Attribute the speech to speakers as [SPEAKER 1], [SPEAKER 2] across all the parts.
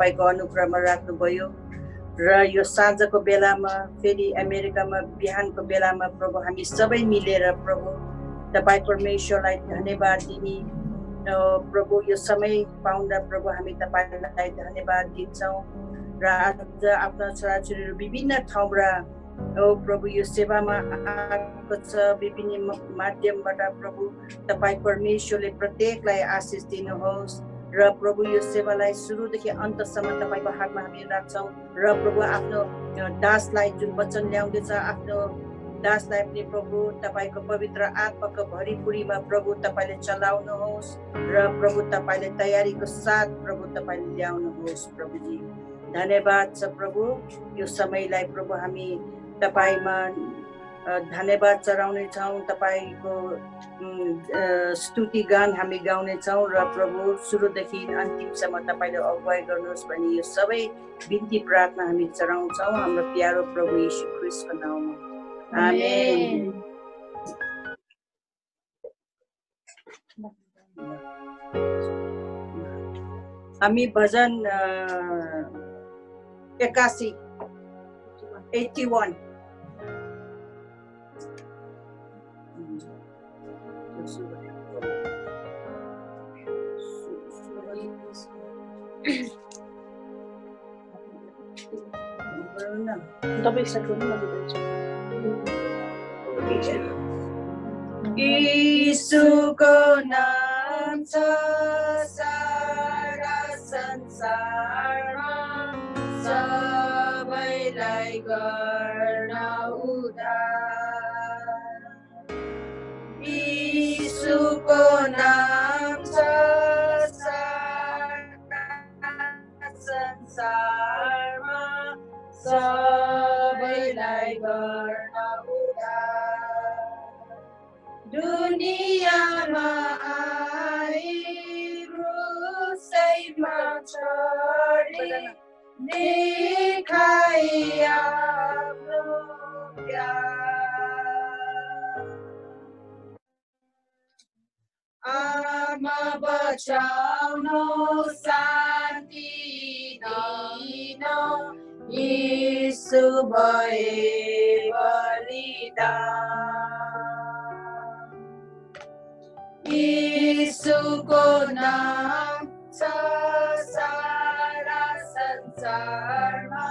[SPEAKER 1] तपाईको अनुग्रहमा राख्नुभयो र यो साँझको बेलामा फेरि अमेरिकामा बिहानको बेलामा प्रभु हामी सबै मिलेर प्रभु तपाई परमेश्वरलाई धन्यवाद दिने प्रभु यो समय पाउँदा प्रभु हामी तपाईलाई धन्यवाद दिन्छौँ र आज आफ्ना छोराछोरीहरू विभिन्न ठाउँबाट प्रभु यो सेवामा आएको छ विभिन्न माध्यमबाट प्रभु तपाई परमेश्वरले प्रत्येकलाई आशिष दिनुहोस् र प्रभु यो सेवालाई सुरुदेखि अन्तसम्म तपाईको हातमा हामी राख्छौँ र प्रभु आफ्नो दासलाई जुन वचन ल्याउँदैछ आफ्नो दासलाई पनि प्रभु तपाईको पवित्र आत्माको भरिपुरीमा प्रभु तपाईले चलाउनुहोस् र प्रभु तपाईले तयारीको साथ प्रभु तपाईले ल्याउनुहोस् प्रभुजी धन्यवाद छ प्रभु यो समयलाई प्रभु हामी तपाईमा धन्यवाद चढाउने छौँ तपाईको स्तुति गान हामी गाउने छौँ र प्रभु सुरुदेखि अन्तिमसम्म तपाईले अगुवाई गर्नुहोस् भनी यो सबै बिन्ती प्रार्थना हामी चढाउँछौँ हाम्रो प्यारो प्रभु येशू ख्रीष्टको नाममा आमेन हामी भजन 81 यीशुको नाम छ सारा संसारमा सबैलाई गर्न उद्धार यीशुको नाम छ सारा संसारमा सबैलाई गर्न उद्धार दुनियामा आई क्रुसैमा चढी देखाई आफ्नो प्यार आमा बचाउनु शान्ति दिनु यीशु भए बलिदान यीशुको नाम छ सारा संसारमा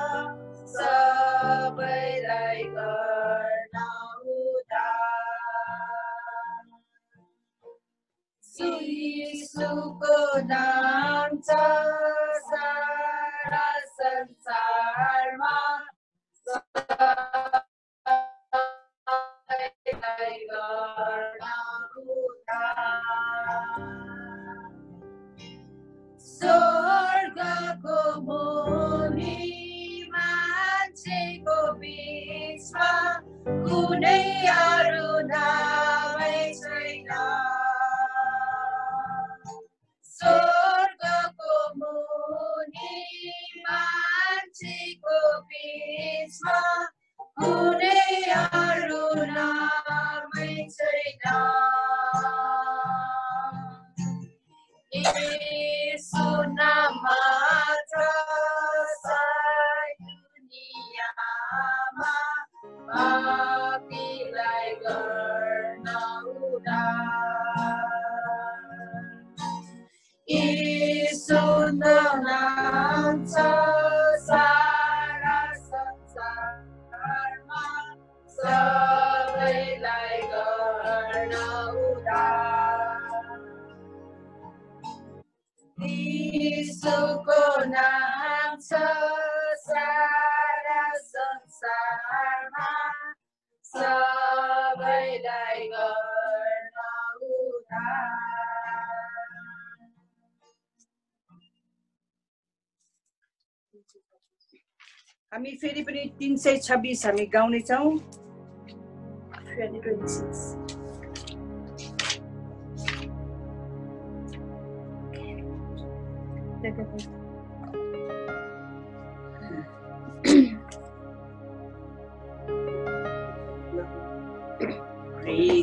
[SPEAKER 1] सबैलाई गर्न उद्धार यीशुको नाम छ सारा संसारमा सबैलाई गर्न स्वर्गको मुनि मान्छेको बीचमा कुनै अरू नामै छैन स्वर्गको मुनि मान्छेको बीचमा कुनै अरू नामै छैन यीशु नाम मात्र सारी दुनियाँमा पापीलाई गर्न उद्धार यीशु नाम छ सारा संसारमा सबैलाई गर्न उद्धार यीशुको नाम छ सारा संसारमा सबैलाई गर्न उद्धार हामी फेरि पनि 326 हामी गाउने छौं 2026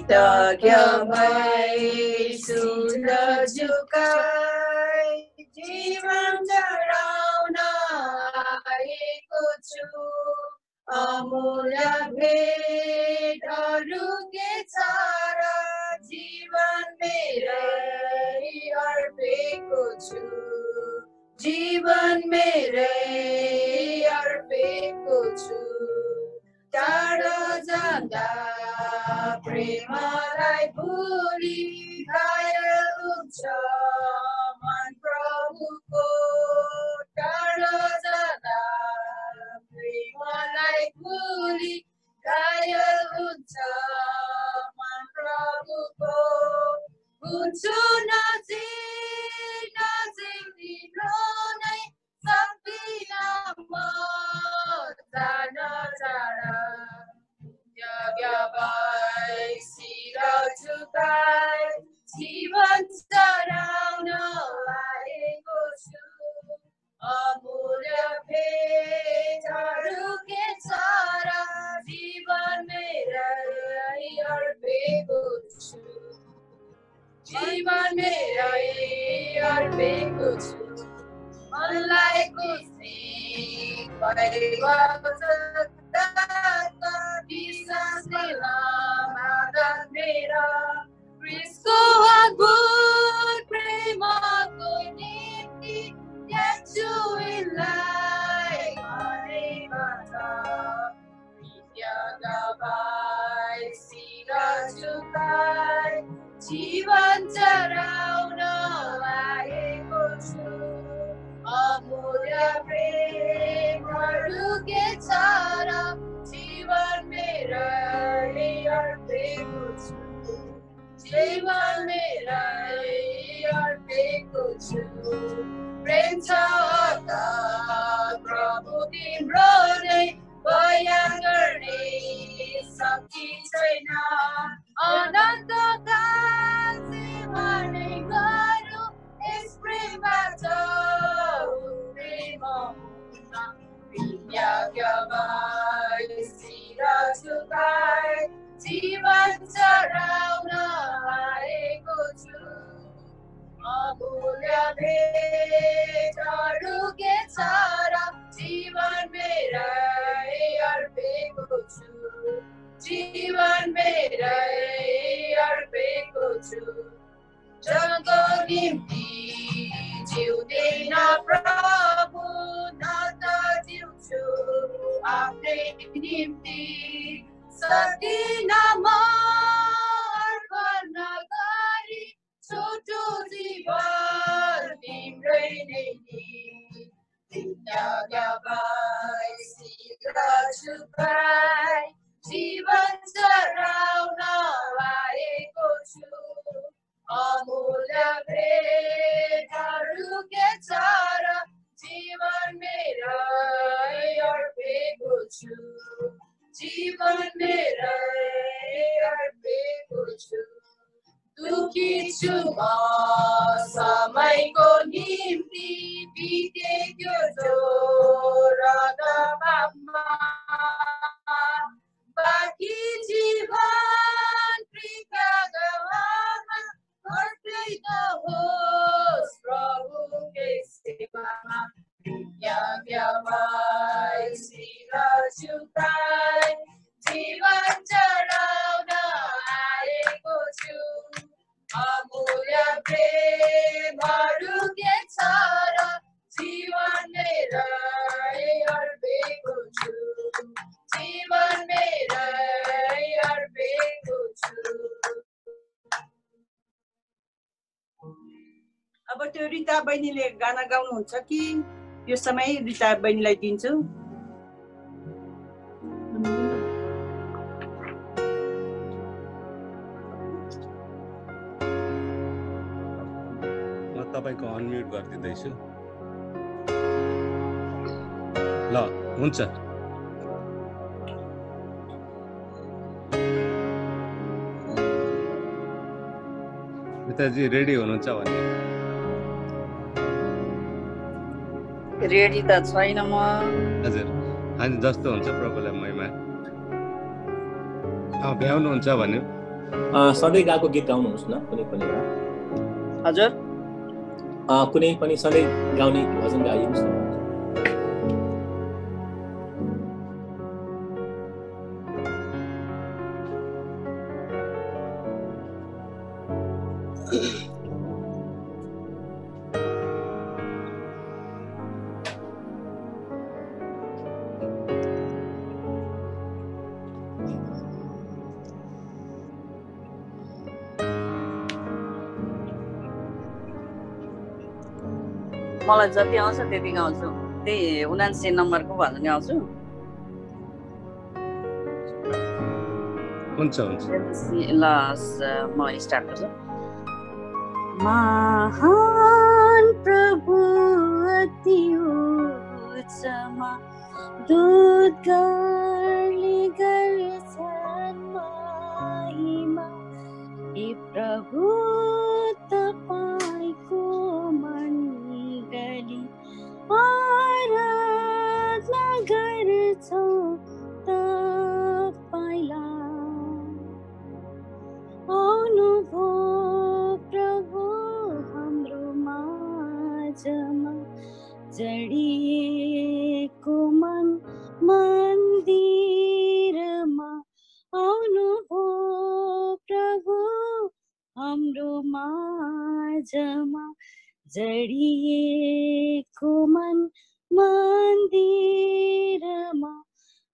[SPEAKER 1] कृतज्ञ भई सुन झुकाई जीवन चढाउन अमूल्य भेटहरू के छ र जीवन मेरै अर्पेको छु जीवन मेरै अर्पेको छु टाढो जाँदा प्रेमलाई भुली घायल हुन्छ मन प्रभुको टाढो जाँदा प्रेमलाई भुली घायल हुन्छ मन प्रभुको हुन्छु नजिक नजिक तिम्रो नै सक्दिनँ म जान टाढा यज्ञलाई शिर झुकाई जीवन चढाउन आएको छु अमूल्य भेटहरू के छ र जीवन मेरै अर्पेको छु जीवन मेरै अर्पेको छु मनलाई खुसी भएको विश्वास मादन मेरा क्रिस्टको अद्भुत प्रेमको निम्ति त्याग्छु यसलाई मनेबाट यज्ञलाई शिर झुकाई जीवन चढाउन आएको छु अमूल्य प्रेमहरू के छ र जीवन मेरै अर्पेको छु जीवन मेरै अर्पेको छु प्रेम छ त प्रभु तिम्रो नै बयान गर्ने शक्ति छैन अनन्तकाल सेवा नै गरौँ यस प्रेमबाट यज्ञलाई शिर झुकाई जीवन चढाउन आएको छु अमूल्य भेटहरू के छ र जीवन मेरै अर्पेको छु जीवन मेरै अर्पेको छु जगको निम्ति जिउँदैन प्रभु न त जिउँछु आफ्नै निम्ति सक्दिन म अर्पण गरी छोटो जीवन तिम्रै नै यज्ञलाई शिर झुकाई जीवन चढाउन आएको छु अमूल्य भेटहरू के छ र जीवन मेरै अर्पेको छु जीवन मेरै अर्पेको छु दुखी छु म समयको निम्ति बितेको जोर दबावमा बाँकी जीवन होस् प्रभुकै सेवामा यज्ञलाई शिर झुकाई जीवन चढाउन आएको छु अमूल्य प्रेमहरू के छ र जीवन मेरै अर्पेको छु जीवन मेरै अर्पेको छु अब त्यो रिता बहिनीले गाना गाउनुहुन्छ कि यो समय रिता बहिनीलाई दिन्छु
[SPEAKER 2] म तपाईको अनम्युट गरिदिँदैछु ल हुन्छ रिताजी रेडी हुनुहुन्छ भने
[SPEAKER 1] रेडी त छैन म
[SPEAKER 2] हजुर अनि जस्तो हुन्छ प्रभुलाई महिमा भ्याउनुहुन्छ भने
[SPEAKER 3] सधैँ गाएको गीत गाउनुहोस् न कुनै पनि
[SPEAKER 1] हजुर
[SPEAKER 3] कुनै पनि सधैँ गाउने भजन गाइनुहोस् न
[SPEAKER 4] मलाई जति आउँछ त्यति गाउँछु। त्यही 79 नम्बरको भजन गाउँछु।
[SPEAKER 2] हुन्छ
[SPEAKER 4] ल म स्टार्ट गर्छु। महान प्रभु अति उच्चमा दूतगणले गर्छन् महिमा। हे प्रभु तपाईको मण्डली आराधना गर्छौं तपाईँलाई। आउनुभयो प्रभु हाम्रो माझमा, जडिएको मन मन्दिरमा। आउनुभयो प्रभु हाम्रो माझमा, जडिएको मन मन्दिरमा।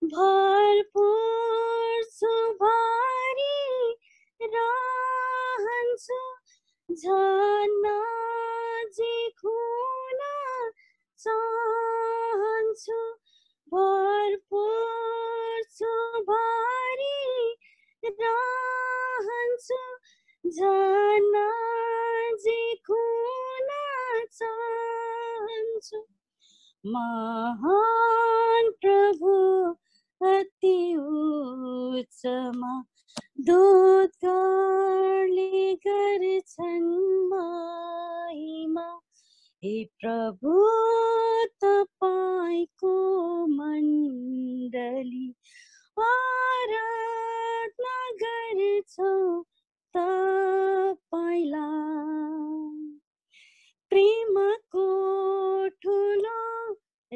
[SPEAKER 4] भरपूर सुभारी रहन्छु, झन् नजिक हुन चाहन्छु। भरपूर सुभारी रहन्छु, झन् नजिक हुन चाहन्छु। महान प्रभु अति उच्चमा दूतगणले गर्छन् महिमा। हे प्रभु तपाईको मण्डली आराधना गर्छौं तपाईँलाई। प्रेमको ठुलो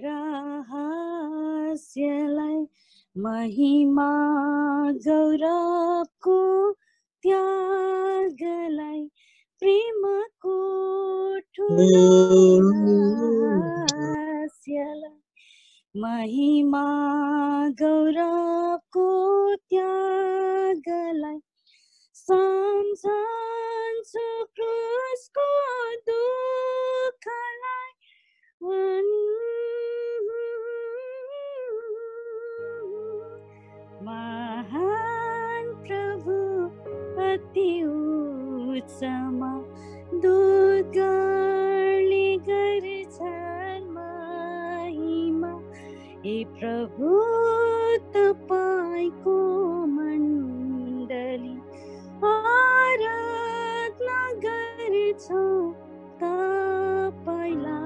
[SPEAKER 4] रहस्यलाई, महिमा गौरवको त्यागलाई। प्रेमको ठुलो रहस्यलाई, महिमा गौरवको त्यागलाई। सम्झन्छु क्रुसको दुःखलाई, महान प्रभु अति उच्चमा दूतगणले गर्छन् महिमा। हे प्रभु तपाईको मण्डली आराधना गर्छौं तपाईँलाई।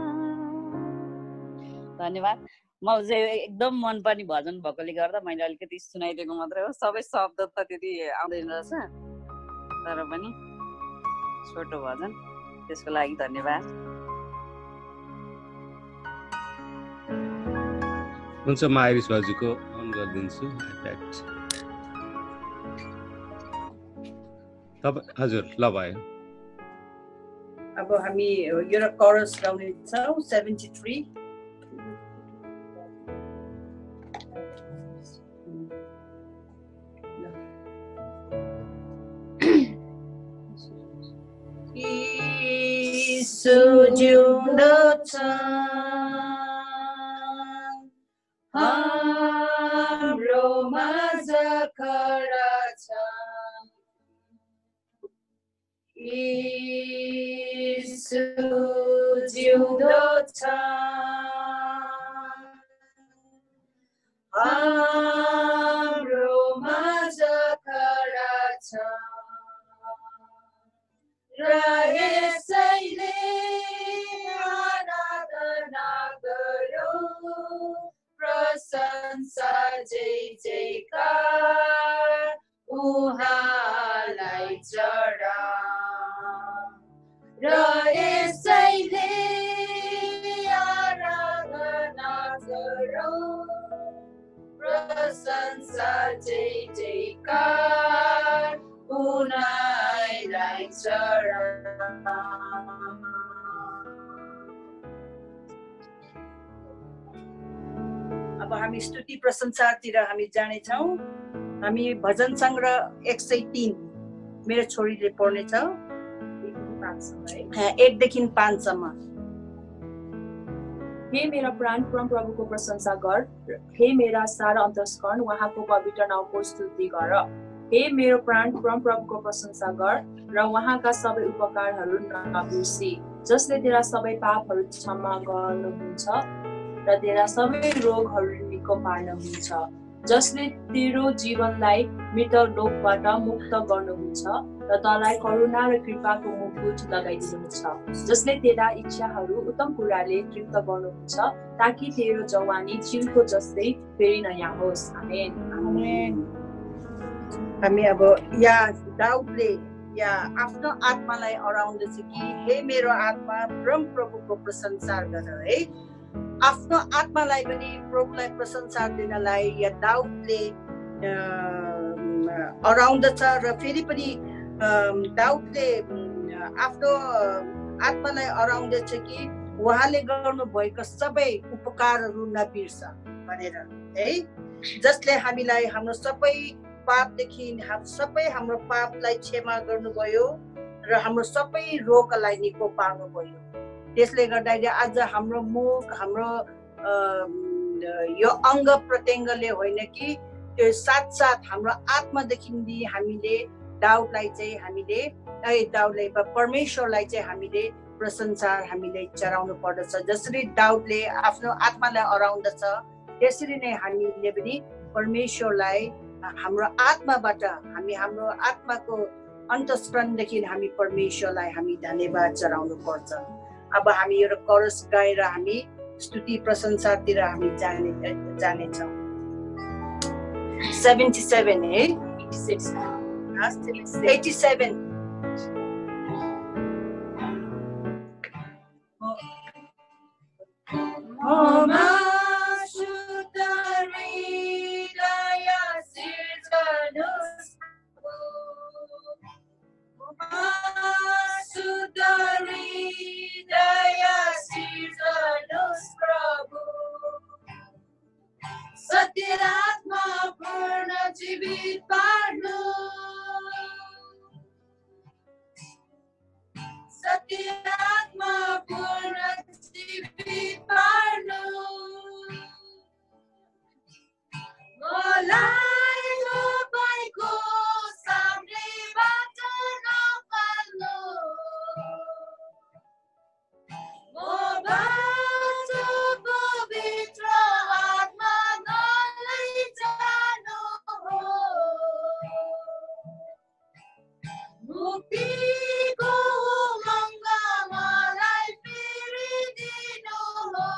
[SPEAKER 4] धन्यवाद। मलाई चाहिँ एकदम मनपर्ने भजन भएकोले गर्दा मैले अलिकति सुनाइदिएको मात्रै हो। सबै शब्द त त्यति आउँदैन रहेछ, तर पनि छोटो भजन, त्यसको लागि धन्यवाद।
[SPEAKER 2] हुन्छ, म आइरिस बाजुको अन गरिदिन्छु आइप्याड। हजुर, ल भयो।
[SPEAKER 1] अब हामी यो कोरस गाउनेछौँ 73। जिउँदो छ हाम्रो माझ खडा छ, यीशु जिउँदो छ हाम्रो माझ खडा छ। र यसैले आराधना गरौँ, प्रशंसा जय जयकार उहाँलाई चढाऊ। र यसैले आराधना गरौँ, प्रशंसा जय जयकार उहाँलाई चढाऊ। अब हामी स्तुति प्रशंसातिर हामी जानेछौँ। हामी भजन सङ्ग्रह 103 मेरो छोरीले पढ्नेछ, 1 देखि 5 सम्म।
[SPEAKER 5] हे मेरा प्राण परम प्रभुको प्रशंसा गर, हे मेरा सारा अन्तस्करण उहाँको पवित्र नामको स्तुति गर। हे मेरो प्राण परम प्रभुको प्रशंसा गर र उहाँका सबै उपकारहरू नबिर्सी, जसले तेरा सबै पापहरू क्षमा गर्नुहुन्छ र तेरा सबै रोगहरू निको पार्नुहुन्छ, जसले तेरो जीवनलाई मृतलोकबाट मुक्त गर्नुहुन्छ र तँलाई करुणा र कृपाको मुकुट लगाइदिनुहुन्छ, जसले तेरा इच्छाहरू उत्तम कुराले तृप्त गर्नुहुन्छ ताकि तेरो जवानी चिलको जस्तै फेरि नयाँ होस्। आमेन।
[SPEAKER 1] आमेन। हामी अब या दाउदले या आफ्नो आत्मालाई अराउँदछ कि हे मेरो आत्मा परम प्रभुको प्रशंसा गर। है, आफ्नो आत्मालाई पनि प्रभुलाई प्रशंसा दिनलाई या दाउदले अराउँदछ र फेरि पनि दाउदले आफ्नो आत्मालाई अराउँदछ कि उहाँले गर्नु भएको सबै उपकारहरू नबिर्स भनेर। है, जसले हामीलाई हाम्रो सबै पापदेखि सबै हाम्रो पापलाई क्षमा गर्नुभयो र हाम्रो सबै रोगलाई निको पार्नुभयो। त्यसले गर्दाखेरि आज हाम्रो मुख हाम्रो यो अङ्ग प्रत्यङ्गले होइन कि त्यो साथसाथ हाम्रो आत्मादेखि हामीले दाउदलाई चाहिँ हामीले दाउदले परमेश्वरलाई चाहिँ हामीले प्रशंसा हामीले चढाउनु पर्दछ। जसरी दाउदले आफ्नो आत्मालाई अराउँदछ त्यसरी नै हामीले पनि परमेश्वरलाई हाम्रो आत्माबाट हाम्रो आत्माको अन्तस्करणदेखि हामी परमेश्वरलाई हामी धन्यवाद चढाउनु पर्छ। अब हामी एउटा कोरस गाएर हामी स्तुति प्रशंसातिर हामी जानेछौँ। 77 है 87
[SPEAKER 6] सत्यरात्मा पूर्ण जीवित पार्नु, सत्यरात्मा पूर्ण जीवित पार्नु, मलाई तपाईँको सामनेबाट नफाल्नु, मबाट पवित्र आत्मा नलैजानु हो, मुक्तिको उमङ्ग मलाई फेरि दिनु हो,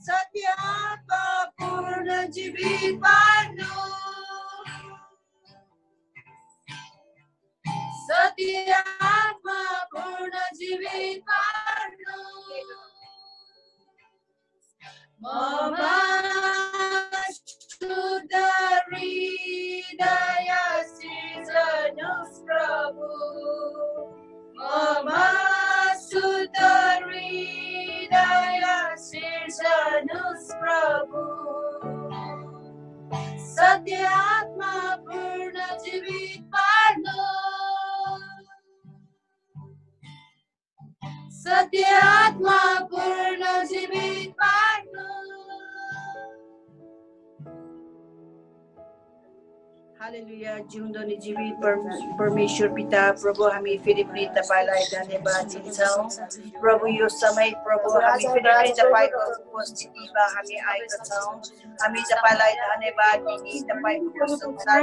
[SPEAKER 6] सत्य आत्मा पूर्ण जीवित पार्नु, सत्य आत्मा पूर्ण जीवित पार्नु, ममा शुद्ध हृदय सिर्जनुहोस् प्रभु, ममा शुद्ध हृदय सिर्जनुहोस् प्रभु, सत्य आत्मा पूर्ण जीवित पार्नु, सत्य आत्मा पूर्ण जीवित पार्नु।
[SPEAKER 1] हालेलुया। जिउँदो नि जीवित परमेश्वर पिता प्रभु हामी फेरि पनि तपाईलाई धन्यवाद दिन्छौँ प्रभु। यो समय प्रभु हामी फेरि पनि तपाईको उपस्थितिमा हामी आएका छौँ। हामी तपाईलाई धन्यवाद दिने तपाईको प्रशंसा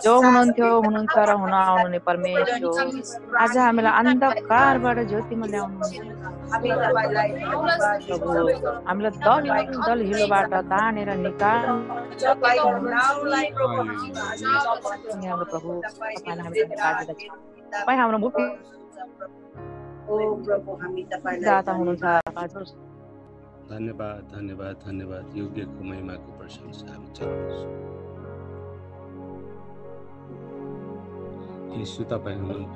[SPEAKER 7] जो हुनुहुन्थ्यो हुनुहुन्छ र हुन आउनुहुने परमेश्वर आज हामीलाई अन्धकारबाट ज्योतिमा ल्याउनु हामीलाई दल दल हिलोबाट तानेर निकाल्नु हाम्रो प्रभु तपाईँ हाम्रो मुक्ति
[SPEAKER 1] ओ प्रभु हामी तपाईलाई
[SPEAKER 7] दाता हुनुहुन्छ हजुर।
[SPEAKER 2] धन्यवाद धन्यवाद धन्यवाद। योग्यको महिमाको प्रशंसा हामी चढाउँछौँ। येशू तपाईँ हुनुहुन्छ।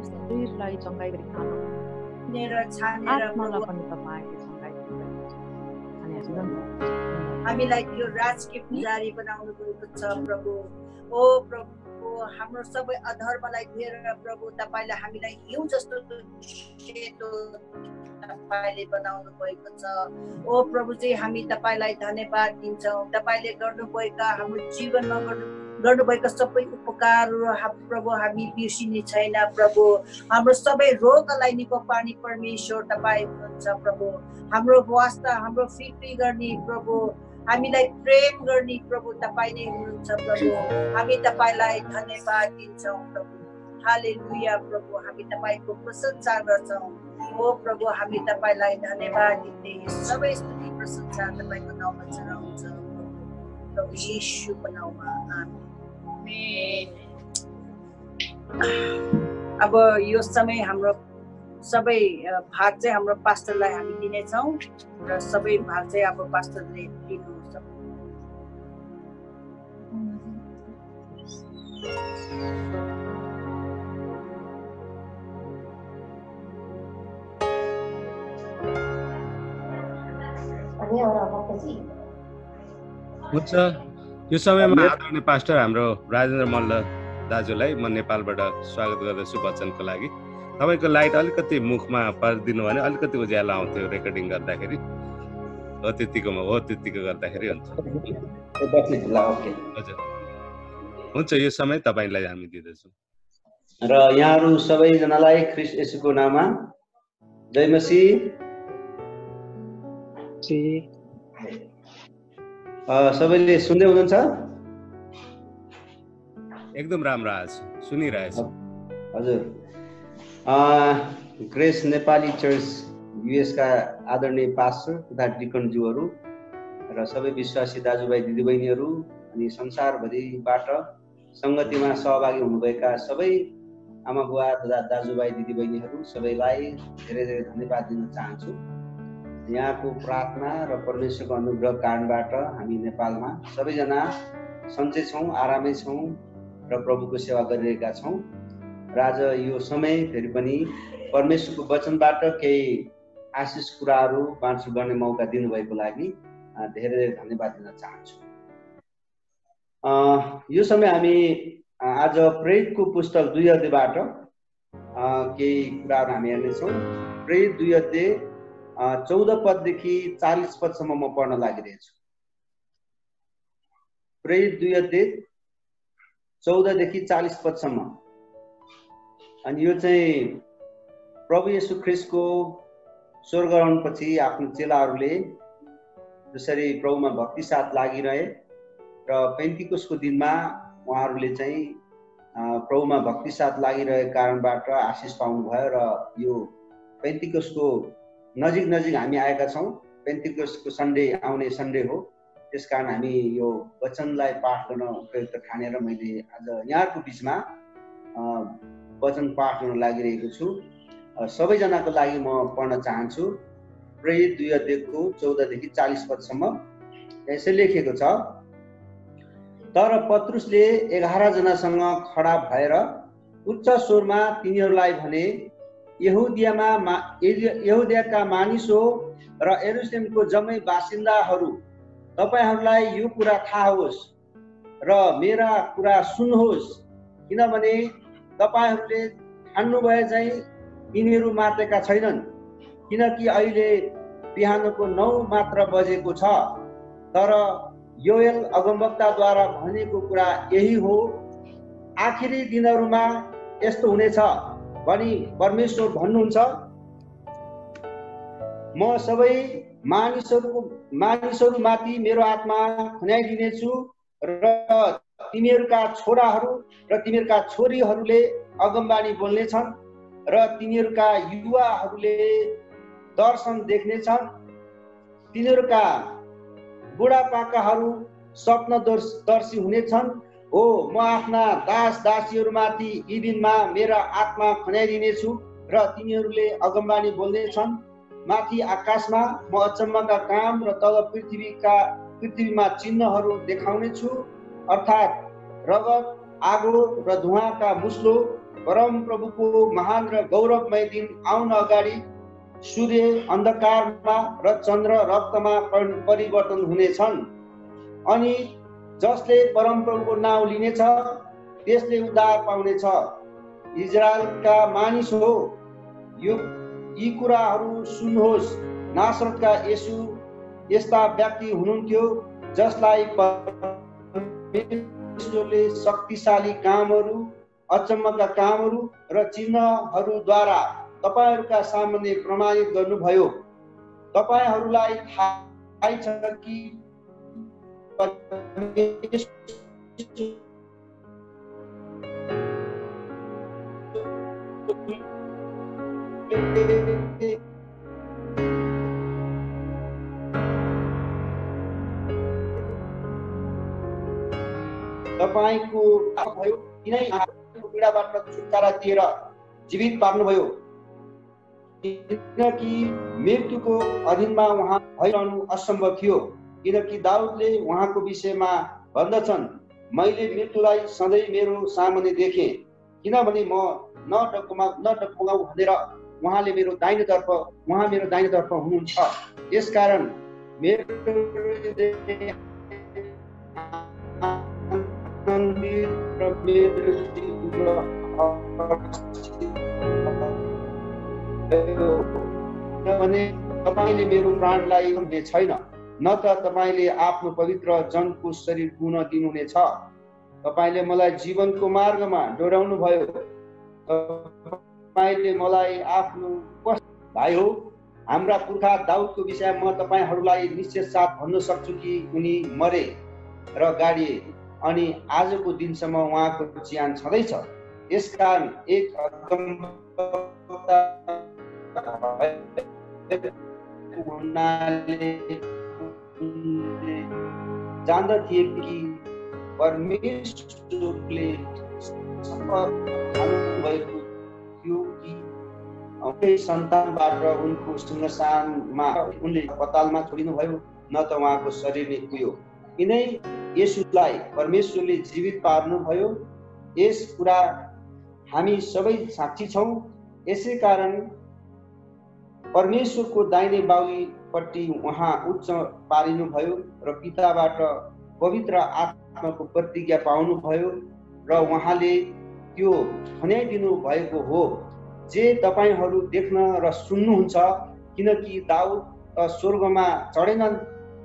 [SPEAKER 7] शरीरलाई चङ्गाइ गरी खानु
[SPEAKER 1] छानेर
[SPEAKER 7] आत्मालाई पनि तपाईँले चङ्गाइ
[SPEAKER 1] हामीलाई यो राजकीय पुजारी बनाउनु भएको छ प्रभु। ओ प्रभु हाम्रो सबै अधर्मलाई घेरेर प्रभु तपाईले हामीलाई हिउँ जस्तो सेतो तपाईले बनाउनु भएको छ। ओ प्रभु चाहिँ हामी तपाईलाई धन्यवाद दिन्छौँ। तपाईले गर्नुभएका हाम्रो जीवनमा गर्नुभएका सबै उपकारहरू प्रभु हामी बिर्सिने छैन प्रभु। हाम्रो सबै रोगलाई निको पार्ने परमेश्वर तपाईँ हुनुहुन्छ प्रभु। हाम्रो वास्ता हाम्रो फिक्री गर्ने प्रभु, हामीलाई प्रेम गर्ने प्रभु तपाईँ नै हुनुहुन्छ प्रभु। हामी तपाईलाई धन्यवाद दिन्छौँ प्रभु। हालेलुया प्रभु, हामी तपाईको प्रशंसा गर्छौँ। ओ प्रभु हामी तपाईलाई धन्यवाद दिँदै सबै स्तुति प्रशंसा तपाईको नाउँमा चढाउँछ प्रभु येशूको नाउँमा। आमेन। अब यो समय हाम्रो सबै भाग चाहिँ हाम्रो पास्टरलाई हामी दिनेछौँ र सबै भाग चाहिँ अब पास्टरले दिनुहुन्छ।
[SPEAKER 2] हुन्छ, यो समयमा आदरणीय पास्टर हाम्रो राजेन्द्र मल्ल दाजुलाई म नेपालबाट स्वागत गर्दछु वचनको लागि। तपाईँको लाइट अलिकति मुखमा पारिदिनु भने अलिकति उज्यालो आउँथ्यो रेकर्डिङ गर्दाखेरि। हो त्यतिको गर्दाखेरि हुन्छ। हजुर हुन्छ, यो समय तपाईँलाई हामी दिँदैछौँ।
[SPEAKER 8] र यहाँहरू सबैजनालाई ख्रीष्ट येशूको नाममा जय मसीह। सबैले सुन्दै हुनुहुन्छ?
[SPEAKER 2] एकदम राम्रो आज सुनिरहेछ।
[SPEAKER 8] हजुर, ग्रेस नेपाली चर्च युएसका आदरणीय पास्टर तथा डिकनज्यूहरू र सबै विश्वासी दाजुभाइ दिदीबहिनीहरू अनि संसारभरिबाट सङ्गतिमा सहभागी हुनुभएका सबै आमा बुवा तथा दाजुभाइ दिदीबहिनीहरू सबैलाई धेरै धेरै धन्यवाद दिन चाहन्छु। यहाँको प्रार्थना र परमेश्वरको अनुग्रह कारणबाट हामी नेपालमा सबैजना सन्चै छौँ, आरामै छौँ र प्रभुको सेवा गरिरहेका छौँ। र आज यो समय फेरि पनि परमेश्वरको वचनबाट केही आशिष कुराहरू बाँड्छु गर्ने मौका दिनुभएको लागि धेरै धेरै धन्यवाद दिन चाहन्छु। यो समय हामी आज प्रेरितको पुस्तक 2 अध्यायबाट केही कुराहरू हामी हेर्नेछौँ। प्रेरित 2 अध्याय 14 पददेखि 40 पदसम्म म पढ्न लागिरहेछु। प्रेरित 2 अध्याय 14 देखि 40 पदसम्म। अनि यो चाहिँ प्रभु येशू ख्रीष्टको स्वर्गआरोहणपछि आफ्नो चेलाहरूले जसरी प्रभुमा भक्ति साथ लागिरहे र पेन्टिकोसको दिनमा उहाँहरूले चाहिँ प्रभुमा भक्ति साथ लागिरहेको कारणबाट आशिष पाउनुभयो। र यो पेन्टिकोसको नजिक हामी आएका छौँ। पेन्टिकोसको सन्डे आउने सन्डे हो, त्यसकारण हामी यो वचनलाई पाठ गर्न प्रयुक्त ठानेर मैले आज यहाँको बिचमा वचन पाठ गर्न लागिरहेको छु। सबैजनाको लागि म पढ्न चाहन्छु। प्रेरित 2 अध्यायको 14 देखि 40 पदसम्म यसै लेखेको छ। तर पत्रुसले 11 जनासँग खडा भएर उच्च स्वरमा तिनीहरूलाई भने, यहुदियाका मानिस हो र यरुशलेमको जम्मै बासिन्दाहरू, तपाईहरूलाई यो कुरा थाहा होस् र मेरा कुरा सुन्नुहोस्, किनभने तपाईहरूले ठान्नुभए चाहिँ यिनीहरू मातेका छैनन्, किनकि अहिले बिहानको 9 मात्र बजेको छ। तर योएल अगमवक्ताद्वारा भनेको कुरा यही हो, आखिरी दिनहरूमा यस्तो हुनेछ भनी परमेश्वर भन्नुहुन्छ, म सबै मानिसहरूमाथि मेरो आत्मा खन्याइदिनेछु र तिमीहरूका छोराहरू र तिमीहरूका छोरीहरूले अगमबाणी बोल्नेछन् र तिनीहरूका युवाहरूले दर्शन देख्नेछन्, तिनीहरूका बुढापाकाहरू स्वप्नदर्शी हुनेछन्। हो, म आफ्ना दास दासीहरूमाथि यी दिनमा मेरा आत्मा खन्याइदिनेछु र तिनीहरूले अगमबानी बोल्दैछन्। माथि आकाशमा म अचम्मका काम र तल पृथ्वीमा चिन्हहरू देखाउने छु, अर्थात् रगत, आगो र धुवाँका मुस्लो। परम प्रभुको महान र गौरवमय दिन आउन अगाडि सूर्य अन्धकारमा र चन्द्र रक्तमा परिवर्तन हुनेछन्। अनि जसले परम प्रभुको नाउँ लिनेछ त्यसले उद्धार पाउनेछ। इजरायलका मानिस हो, यी कुराहरू सुन्नुहोस्। नासरतका येशू यस्ता व्यक्ति हुनुहुन्थ्यो जसलाई परमेश्वरले शक्तिशाली कामहरू, अचम्मका कामहरू र चिन्हहरूद्वारा तपाईहरूका सामने प्रमाणित गर्नुभयो। तपाईहरूलाई थाहै छ कि तपाईको भयो, किनै पीडाबाट छुटकारा दिएर जीवित पार्नुभयो। किनकि मृत्युको अधीनमा उहाँ भइरहनु असम्भव थियो। किनकि दाउदले उहाँको विषयमा भन्दछन्, मैले मृत्युलाई सधैँ मेरो सामने देखेँ, किनभने म न डगमगाऊ भनेर उहाँ मेरो दाहिनेतर्फ हुनुहुन्छ। यसकारण मेरो किनभने तपाईले मेरो प्राणलाई हुने छैन, न त तपाईले आफ्नो पवित्र जनको शरीर पुनः दिनुहुनेछ। तपाईले मलाई जीवनको मार्गमा डोराउनु भयो। तपाईले मलाई आफ्नो भाइ हो। हाम्रा पुर्खा दाउदको विषयमा म तपाईहरूलाई निश्चय साथ भन्न सक्छु कि उनी मरे र गाडिए, अनि आजको दिनसम्म उहाँको ज्यान छँदैछ। यसकारण एक जान्दथे कि परमेश्वरले भएको थियो कि सन्तानबाट उनको सिंहासनमा उनले पतालमा छोडिनुभयो, न त उहाँको शरीर नै पुग्यो। यिनै येशूलाई परमेश्वरले जीवित पार्नुभयो। यस कुरा हामी सबै साक्षी छौँ। यसै कारण परमेश्वरको दाहिने बाहुलीपट्टि उहाँ उच्च पारिनुभयो र पिताबाट पवित्र आत्माको प्रतिज्ञा पाउनुभयो र उहाँले त्यो खन्याइदिनु भएको हो जे तपाईहरू देख्न र सुन्नुहुन्छ। किनकि दाउद स्वर्गमा चढेनन्,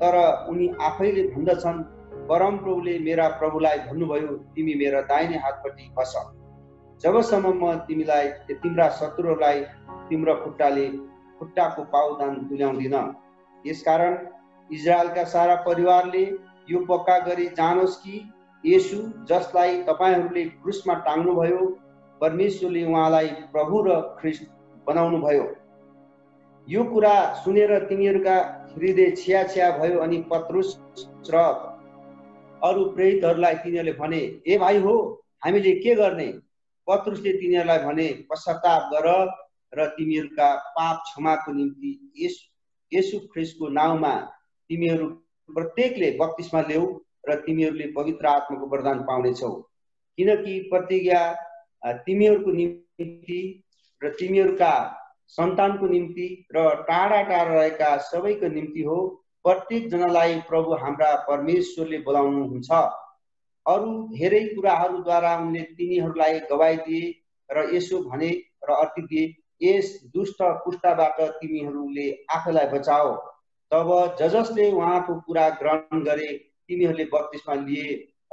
[SPEAKER 8] तर उनी आफैले भन्दछन्, परम प्रभुले मेरा प्रभुलाई भन्नुभयो, तिमी मेरा दाहिने हातपट्टि बस, जबसम्म म तिमीलाई तिम्रा शत्रुहरूलाई तिम्रो खुट्टाको पाउदान तुल्याउँदिन। यसकारण इजरायलका सारा परिवारले यो पक्का गरी जानोस् कि येशू जसलाई तपाईहरूले क्रुसमा टाङ्नुभयो, परमेश्वरले उहाँलाई प्रभु र ख्रीष्ट बनाउनु भयो। यो कुरा सुनेर तिनीहरूका हृदय छ्या भयो। अनि पत्रुस र अरू प्रेरितहरूलाई तिनीहरूले भने, ए भाइ हो, हामीले के गर्ने? पत्रुसले तिनीहरूलाई भने, पश्चाताप गर र तिमीहरूका पाप क्षमाको निम्ति येशू ख्रीष्टको नाउँमा तिमीहरू प्रत्येकले बप्तिस्मा ल्याऊ र तिमीहरूले पवित्र आत्माको वरदान पाउनेछौ। किनकि प्रतिज्ञा तिमीहरूको निम्ति र तिमीहरूका सन्तानको निम्ति र टाढा टाढा रहेका सबैको निम्ति हो। प्रत्येक जनालाई प्रभु हाम्रा परमेश्वरले बोलाउनुहुन्छ। अरू धेरै कुराहरूद्वारा उनले तिनीहरूलाई गवाही दिए र यसो भने र अति दिए, यस दुष्ट पुस्ताबाट तिमीहरूले आफैलाई बचाओ। तब जसले उहाँको कुरा ग्रहण गरे तिनीहरूले बप्तिस्मा लिए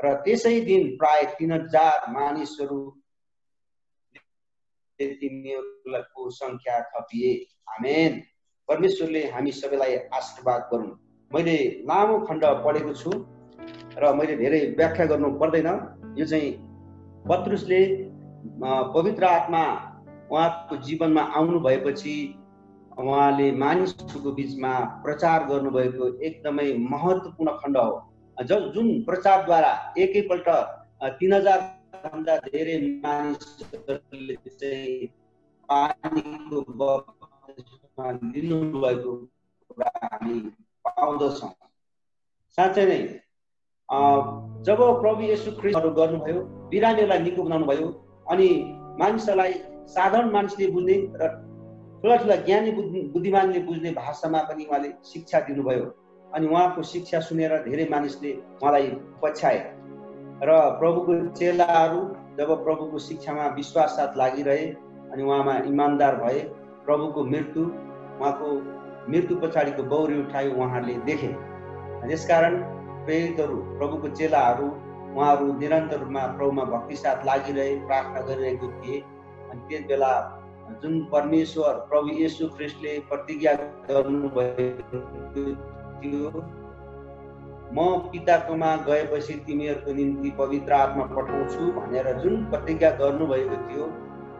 [SPEAKER 8] र त्यसै दिन प्राय 3000 मानिसहरू तिनीहरूको संख्या थपिए। आमेन। परमेश्वरले हामी सबैलाई आशीर्वाद गरून्। मैले लामो खण्ड पढेको छु र मैले धेरै व्याख्या गर्नु पर्दैन। यो चाहिँ पत्रुसले पवित्र आत्मा उहाँको जीवनमा आउनु भएपछि उहाँले मानिसहरूको बीचमा प्रचार गर्नुभएको एकदमै महत्त्वपूर्ण खण्ड हो। जुन प्रचारद्वारा एकैपल्ट 3000 भन्दा धेरै मानिसहरूले चाहिँ पानीको बप्तिस्मा लिनुभएको कुरा हामी पाउँदछौँ। साँच्चै नै जब प्रभु येशू ख्रीष्टहरू गर्नुभयो, बिरामीलाई निको बनाउनु भयो, अनि मानिसहरूलाई साधारण मानिसले बुझ्ने र ठुला ठुला ज्ञानी बुद्धिमानले बुझ्ने भाषामा पनि उहाँले शिक्षा दिनुभयो। अनि उहाँको शिक्षा सुनेर धेरै मानिसले उहाँलाई पछ्याए र प्रभुको चेलाहरू जब प्रभुको शिक्षामा विश्वास साथ लागिरहे अनि उहाँमा इमान्दार भए, प्रभुको मृत्यु, उहाँको मृत्यु पछाडिको बौरी उठाइ उहाँहरूले देखे। यसकारण प्रेरितहरू, प्रभुको चेलाहरू, उहाँहरू निरन्तर रूपमा प्रभुमा भक्ति साथ लागिरहे, प्रार्थना गरिरहेको थिए। अनि त्यस बेला जुन परमेश्वर प्रभु येशू ख्रीष्टले प्रतिज्ञा गर्नुभएको थियो, म पिताकोमा गएपछि तिमीहरूको निम्ति पवित्र आत्मा पठाउँछु भनेर जुन प्रतिज्ञा गर्नुभएको थियो,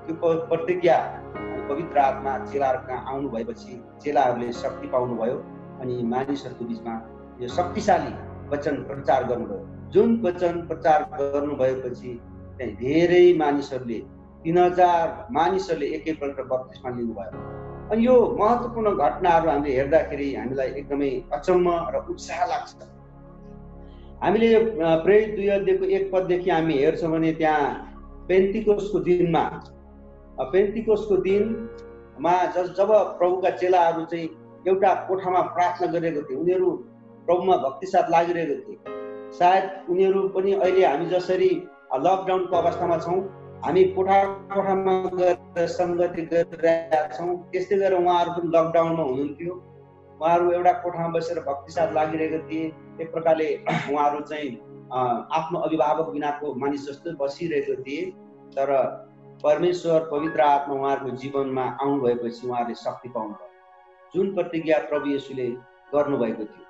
[SPEAKER 8] त्यो प्रतिज्ञा पवित्र आत्मा चेलाहरू कहाँ आउनु भएपछि चेलाहरूले शक्ति पाउनुभयो अनि मानिसहरूको बिचमा यो शक्तिशाली वचन प्रचार गर्नुभयो। जुन वचन प्रचार गर्नुभएपछि त्यहाँ धेरै मानिसहरूले 3000 मानिसहरूले एकैपल्ट बप्तिस्मा लिनुभयो। अनि यो महत्त्वपूर्ण घटनाहरू हामीले हेर्दाखेरि हामीलाई एकदमै अचम्म र उत्साह लाग्छ। हामीले यो प्रेरित 2 अध्यायको 1 पददेखि हामी हेर्छौँ भने त्यहाँ पेन्तिकोसको दिनमा जब प्रभुका चेलाहरू चाहिँ एउटा कोठामा प्रार्थना गरिरहेको थिए, उनीहरू प्रभुमा भक्ति साथ लागिरहेको थिए। सायद उनीहरू पनि अहिले हामी जसरी लकडाउनको अवस्थामा छौँ, हामी कोठामा गएर सङ्गति गरिरहेका छौँ, त्यस्तै गरेर उहाँहरू पनि लकडाउनमा हुनुहुन्थ्यो। उहाँहरू एउटा कोठामा बसेर भक्ति साथ लागिरहेका थिए। एक प्रकारले उहाँहरू चाहिँ आफ्नो अभिभावक बिनाको मानिस जस्तो बसिरहेको थिए। तर परमेश्वर पवित्र आत्मा उहाँहरूको जीवनमा आउनु भएपछि उहाँहरूले शक्ति पाउनुभयो, जुन प्रतिज्ञा प्रभु येशूले गर्नुभएको थियो।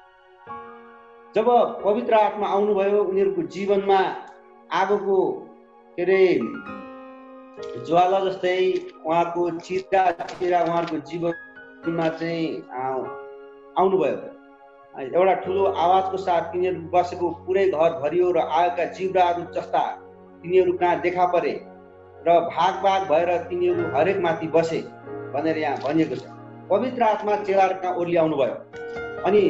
[SPEAKER 8] जब पवित्र आत्मा आउनुभयो, उनीहरूको जीवनमा आगोको के अरे ज्वाला जस्तै उहाँको चिरा उहाँहरूको जीवनमा चाहिँ आउनुभयो। एउटा ठुलो आवाजको साथ तिनीहरू बसेको पुरै घर भरियो र आएका जिब्राहरू जस्ता तिनीहरू कहाँ देखा परे र भाग भएर तिनीहरू हरेक माथि बसे भनेर यहाँ भनिएको छ। पवित्र आत्मा चेलाहरू कहाँ ओर्लिआउनु भयो। अनि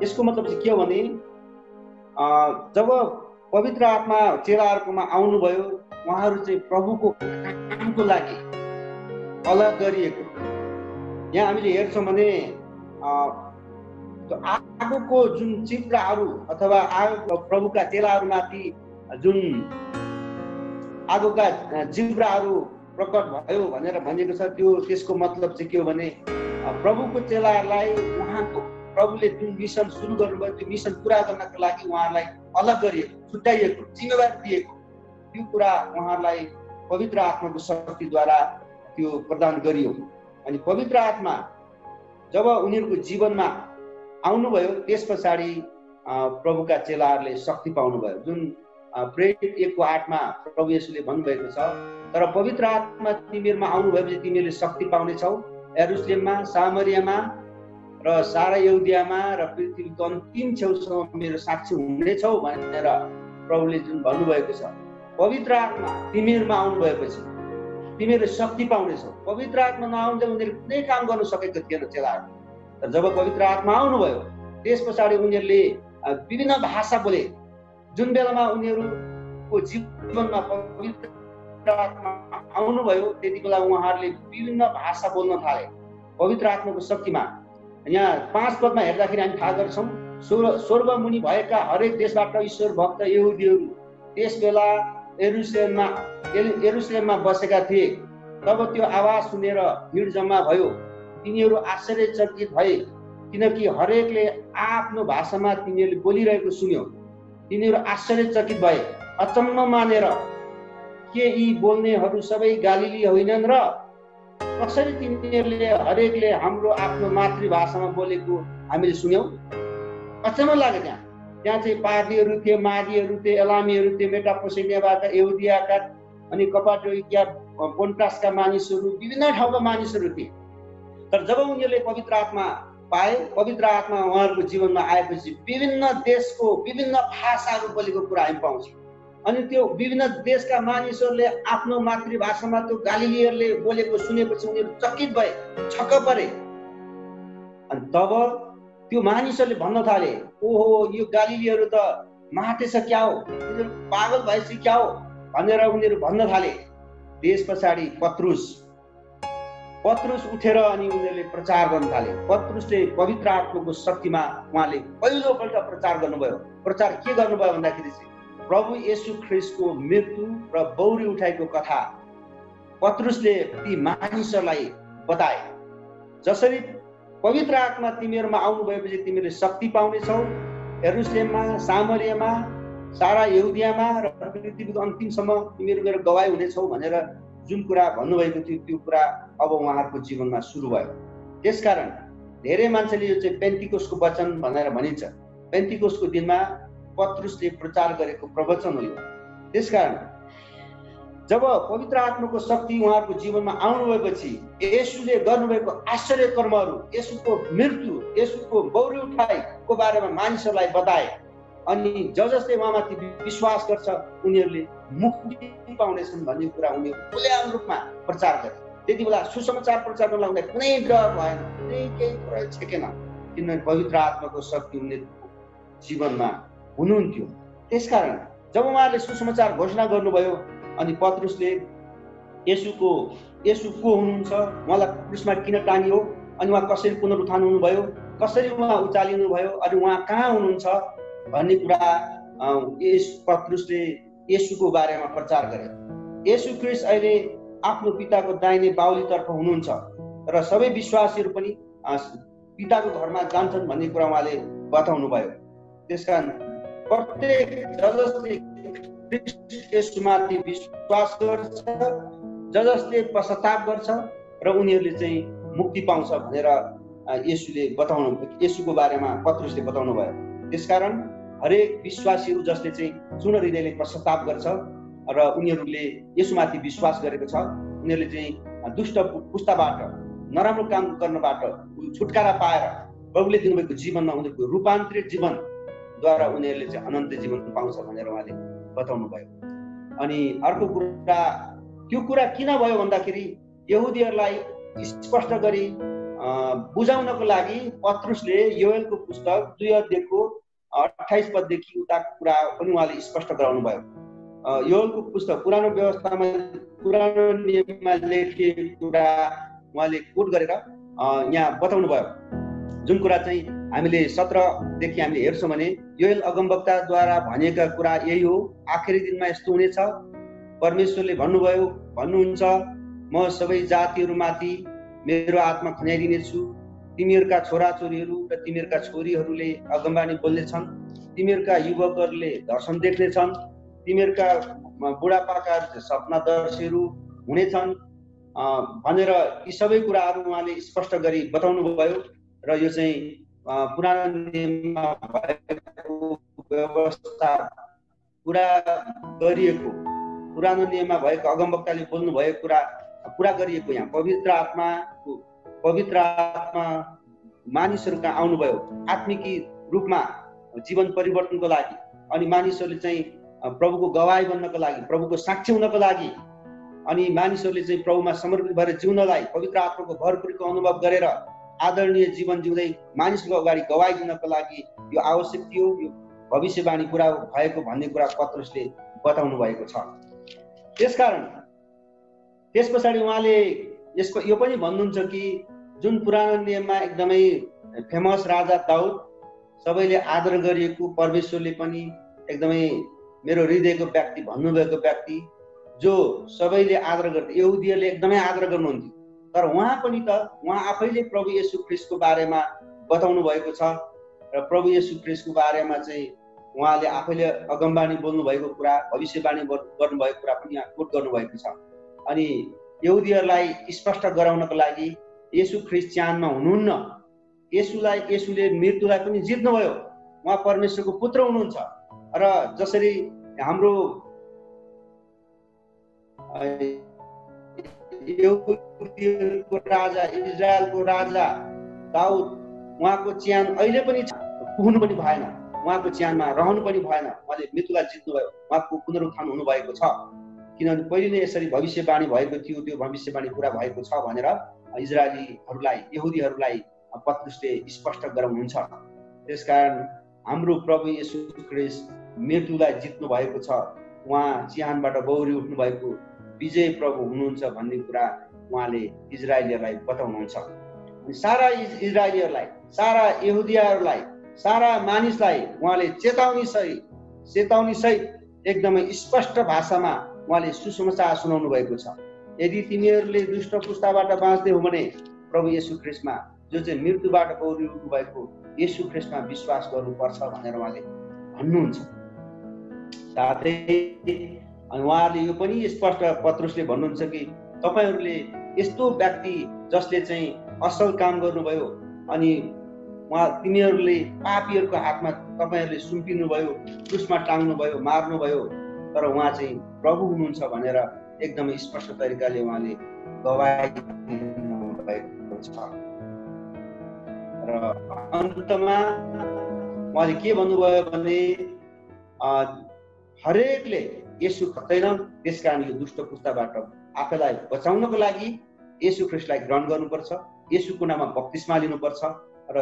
[SPEAKER 8] यसको मतलब चाहिँ के हो भने जब पवित्र आत्मा चेलाहरूकोमा आउनुभयो, उहाँहरू चाहिँ प्रभुको कामको लागि अलग गरिएको। यहाँ हामीले हेर्छौँ भने आगोको जुन चिप्राहरू अथवा प्रभुका चेलाहरूमाथि जुन आगोका जिब्राहरू प्रकट भयो भनेर भनिएको छ, त्यसको मतलब चाहिँ के हो भने प्रभुको चेलाहरूलाई उहाँको प्रभुले जुन मिसन सुरु गर्नुभयो त्यो मिसन पुरा गर्नको लागि उहाँहरूलाई अलग गरिएको, छुट्याइएको, जिम्मेवारी दिएको, त्यो कुरा उहाँहरूलाई पवित्र आत्माको शक्तिद्वारा त्यो प्रदान गरियो। अनि पवित्र आत्मा जब उनीहरूको जीवनमा आउनुभयो त्यस पछाडि प्रभुका चेलाहरूले शक्ति पाउनुभयो। जुन प्रेरित 1:8 प्रभु येशूले भन्नुभएको छ, तर पवित्र आत्मा तिमीहरूमा आउनु भएपछि तिमीहरूले शक्ति पाउनेछौ, यरुशलेममा, सामरियामा र सारा यहुदियामा र पृथ्वीको अन्तिम छेउसम्म मेरो साक्षी हुनेछौ भनेर प्रभुले जुन भन्नुभएको छ। पवित्र आत्मा तिमीहरूमा आउनु भएपछि तिमीहरूले शक्ति पाउनेछौ। पवित्र आत्मा नआउँदा उनीहरूले कुनै काम गर्न सकेको थिएन चेलाहरू। तर जब पवित्र आत्मा आउनुभयो त्यस पछाडि उनीहरूले विभिन्न भाषा बोले। जुन बेलामा उनीहरूको जीवनमा पवित्र आत्मा आउनुभयो त्यति बेला उहाँहरूले विभिन्न भाषा बोल्न थाले पवित्र आत्माको शक्तिमा। यहाँ 5 पदमा हेर्दाखेरि हामी थाहा गर्छौँ, स्वर्गमुनि भएका हरेक देशबाट ईश्वर भक्त यहुदीहरू त्यस बेला यरुशलेममा बसेका थिए। तब त्यो आवाज सुनेर भिड जम्मा भयो। तिनीहरू आश्चर्यचकित भए, किनकि हरेकले आफ्नो भाषामा तिनीहरूले बोलिरहेको सुन्यो। तिनीहरू आश्चर्यचकित भए, अचम्म मानेर, के यी बोल्नेहरू सबै गालिली होइनन् र कसरी तिनीहरूले हरेकले हाम्रो आफ्नो मातृभाषामा बोलेको हामीले सुन्यौँ? अचम्म लाग्यो। त्यहाँ चाहिँ पार्टीहरू थिए, मादीहरू थिए, एलामीहरू थिए, मेटापोसेनियाबाट, यहुदियाका अनि कपाडोकिया, पोन्टासका मानिसहरू, विभिन्न ठाउँका मानिसहरू थिए। तर जब उनीहरूले पवित्र आत्मा पाए, पवित्र आत्मा उहाँहरूको जीवनमा आएपछि विभिन्न देशको विभिन्न भाषाहरू बोलेको कुरा हामी पाउँछौँ। अनि त्यो विभिन्न देशका मानिसहरूले आफ्नो मातृभाषामा त्यो गालिलीहरूले बोलेको सुनेपछि उनीहरू चकित भए, छक्क परे। अनि तब त्यो मानिसहरूले भन्न थाले, ओहो यो गालिलीहरू त माटेछ क्या हो, उनीहरू पागल भएपछि क्या हो भनेर उनीहरू भन्न थाले। त्यस पछाडि पत्रुस उठेर अनि उनीहरूले प्रचार गर्न थाले। पत्रुसले पवित्र आत्माको शक्तिमा उहाँले पहिलोपल्ट प्रचार गर्नुभयो। प्रचार के गर्नुभयो भन्दाखेरि चाहिँ प्रभु येशू ख्रीष्टको मृत्यु र बौरी उठाएको कथा पत्रुसले ती मानिसहरूलाई बताए। जसरी पवित्र आत्मा तिमीहरूमा आउनु भएपछि तिमीहरूले शक्ति पाउनेछौ, यरुशलेममा, सामरियामा, सारा यहुदियामा र पृथ्वीको अन्तिमसम्म तिमीहरू मेरो गवाही हुनेछौ भनेर जुन कुरा भन्नुभएको थियो त्यो कुरा अब उहाँहरूको जीवनमा सुरु भयो। त्यसकारण धेरै मान्छेले यो चाहिँ पेन्टिकोसको वचन भनेर भनिन्छ। पेन्टिकोसको दिनमा पत्रुसले प्रचार गरेको प्रवचन हो यो। त्यसकारण जब पवित्र आत्माको शक्ति उहाँहरूको जीवनमा आउनु भएपछि येशूले गर्नुभएको आश्चर्य कर्महरू, येशूको मृत्यु, येशूको बौरी उठाइको बारेमा मानिसहरूलाई बताए। अनि जसले उहाँमाथि विश्वास गर्छ उनीहरूले मुक्ति पाउनेछन् भन्ने कुरा उनीहरू खुलेआम रूपमा प्रचार गरे। त्यति बेला सुसमाचार प्रचार गर्न लाग्दा कुनै डर भएन, कुनै केही कुरा छेकेन, किनभने पवित्र आत्माको शक्ति उनीहरूको जीवनमा हुनुहुन्थ्यो। त्यसकारण जब उहाँहरूले सुसमाचार घोषणा गर्नुभयो अनि पत्रुसले येशू को हुनुहुन्छ, उहाँलाई क्रुसमा किन टानियो, अनि उहाँ कसरी पुनरुत्थान हुनुभयो, कसरी उहाँ उचालिनु भयो, अनि उहाँ कहाँ हुनुहुन्छ भन्ने कुरा पत्रुसले येशूको बारेमा प्रचार गरे। येशू ख्रीष्ट अहिले आफ्नो पिताको दाहिने बाहुलीतर्फ हुनुहुन्छ र सबै विश्वासीहरू पनि पिताको घरमा जान्छन् भन्ने कुरा उहाँले बताउनु भयो। त्यसकारण प्रत्येक जसले येशूमाथि विश्वास गर्छ, जसले पश्चाताप गर्छ र उनीहरूले चाहिँ मुक्ति पाउँछ भनेर येशूको बारेमा पत्रुसले बताउनु भयो। त्यसकारण हरेक विश्वासीहरू जसले चाहिँ पूर्ण हृदयले पश्चाताप गर्छ र उनीहरूले येशूमाथि विश्वास गरेको छ, उनीहरूले चाहिँ दुष्ट पुस्ताबाट, नराम्रो काम गर्नबाट छुटकारा पाएर प्रभुले दिनुभएको जीवनमा उनीहरूको रूपान्तरित जीवनद्वारा उनीहरूले चाहिँ अनन्त जीवन पाउँछ भनेर उहाँले बताउनु भयो। अनि अर्को कुरा, त्यो कुरा किन भयो भन्दाखेरि यहुदीहरूलाई स्पष्ट गरी बुझाउनको लागि पत्रुसले योएलको पुस्तक 2 अध्यायको 28 पददेखि उताको कुरा पनि उहाँले स्पष्ट गराउनु भयो। योएलको पुस्तक पुरानो व्यवस्थामा, पुरानो नियममा लेखिएको कुरा उहाँले कोट गरेर यहाँ बताउनु भयो। जुन कुरा चाहिँ हामीले 17 देखि हामीले हेर्छौँ भने योएल अगमवक्ताद्वारा भनेका कुरा यही हो, आखिरी दिनमा यस्तो हुनेछ, परमेश्वरले भन्नुहुन्छ, म सबै जातिहरूमाथि मेरो आत्मा खन्याइदिनेछु, तिमीहरूका छोराछोरीहरू र तिमीहरूका छोरीहरूले अगमबानी बोल्नेछन्, तिमीहरूका युवकहरूले दर्शन देख्नेछन्, तिमीहरूका बुढापाकाहरू सपनादर्शीहरू हुनेछन् भनेर यी सबै कुराहरू उहाँले स्पष्ट गरी बताउनु भयो। र यो चाहिँ पुरानो नियममा भएको व्यवस्था पुरा गरिएको, पुरानो नियममा भएको अगमवक्ताले बोल्नु भएको कुरा पुरा गरिएको यहाँ पवित्र आत्मा मानिसहरू कहाँ आउनुभयो आत्मिकी रूपमा जीवन परिवर्तनको लागि। अनि मानिसहरूले चाहिँ प्रभुको गवाही बन्नको लागि, प्रभुको साक्षी हुनको लागि, अनि मानिसहरूले चाहिँ प्रभुमा समर्पित भएर जिउनलाई पवित्र आत्माको भरपुरीको अनुभव गरेर आदरणीय जीवन जिउँदै मानिसको अगाडि गवाही दिनको लागि यो आवश्यक थियो, यो भविष्यवाणी पुरा भएको भन्ने कुरा पत्रुसले बताउनु भएको छ। त्यसकारण त्यस पछाडि उहाँले यो पनि भन्नुहुन्छ कि जुन पुरानो नियममा एकदमै फेमस राजा दाउद, सबैले आदर गरिएको, परमेश्वरले पनि एकदमै मेरो हृदयको व्यक्ति भन्नुभएको व्यक्ति, जो सबैले आदर गर्थे, यहुदीहरूले एकदमै आदर गर्नुहुन्थ्यो, तर उहाँ पनि त उहाँ आफैले प्रभु येशू ख्रीष्टको बारेमा बताउनु भएको छ र प्रभु येशू ख्रीष्टको बारेमा चाहिँ उहाँले आफैले अगमबानी बोल्नु भएको कुरा, भविष्यवाणी गर्नुभएको कुरा पनि यहाँ कोट गर्नुभएको छ। अनि यहुदीहरूलाई स्पष्ट गराउनको लागि येशू ख्रीष्ट च्यानमा हुनुहुन्न, येशूले मृत्युलाई पनि जित्नुभयो, उहाँ परमेश्वरको पुत्र हुनुहुन्छ। र जसरी हाम्रो यहुदीहरूको राजा, इजरायलको राजा दाउद, उहाँको च्यान अहिले पनि पुग्नु पनि भएन, उहाँको च्यानमा रहनु पनि भएन, उहाँले मृत्युलाई जित्नुभयो, उहाँको पुनरुत्थान हुनुभएको छ। किनभने पहिले नै यसरी भविष्यवाणी भएको थियो, त्यो भविष्यवाणी पुरा भएको छ भनेर इजरायलीहरूलाई, यहुदीहरूलाई पत्रुसले स्पष्ट गराउनुहुन्छ। त्यसकारण हाम्रो प्रभु येशू ख्रीष्ट मृत्युलाई जित्नु भएको छ, उहाँ चिहानबाट बौरी उठ्नु भएको विजय प्रभु हुनुहुन्छ भन्ने कुरा उहाँले इजरायलीहरूलाई बताउनुहुन्छ। सारा इजरायलीहरूलाई, सारा यहुदियाहरूलाई, सारा मानिसलाई उहाँले चेतावनी सहित एकदमै स्पष्ट भाषामा उहाँले सुसमाचार सुनाउनु भएको छ। यदि तिमीहरूले दुष्ट पुस्ताबाट बाँच्दै हो भने प्रभु येशू ख्रीष्टमा, जो चाहिँ मृत्युबाट बौरी उठ्नु भएको येशू ख्रीष्टमा विश्वास गर्नुपर्छ भनेर उहाँले भन्नुहुन्छ। साथै उहाँहरूले यो पनि स्पष्ट पत्रुसले भन्नुहुन्छ कि तपाईहरूले यस्तो व्यक्ति जसले चाहिँ असल काम गर्नुभयो अनि तिमीहरूले पापीहरूको हातमा तपाईँहरूले सुम्पिनुभयो, क्रुसमा टाङ्नुभयो, मार्नुभयो, तर उहाँ चाहिँ प्रभु हुनुहुन्छ भनेर एकदमै स्पष्ट तरिकाले उहाँले गवाही दिनुभएको छ। र अन्तमा उहाँले के भन्नुभयो भने हरेकले येशू खप्दैन, त्यसकारण यो दुष्ट पुस्ताबाट आफैलाई बचाउनको लागि येशू ख्रीष्टलाई ग्रहण गर्नुपर्छ, येशूको नाममा बप्तिस्मा लिनुपर्छ र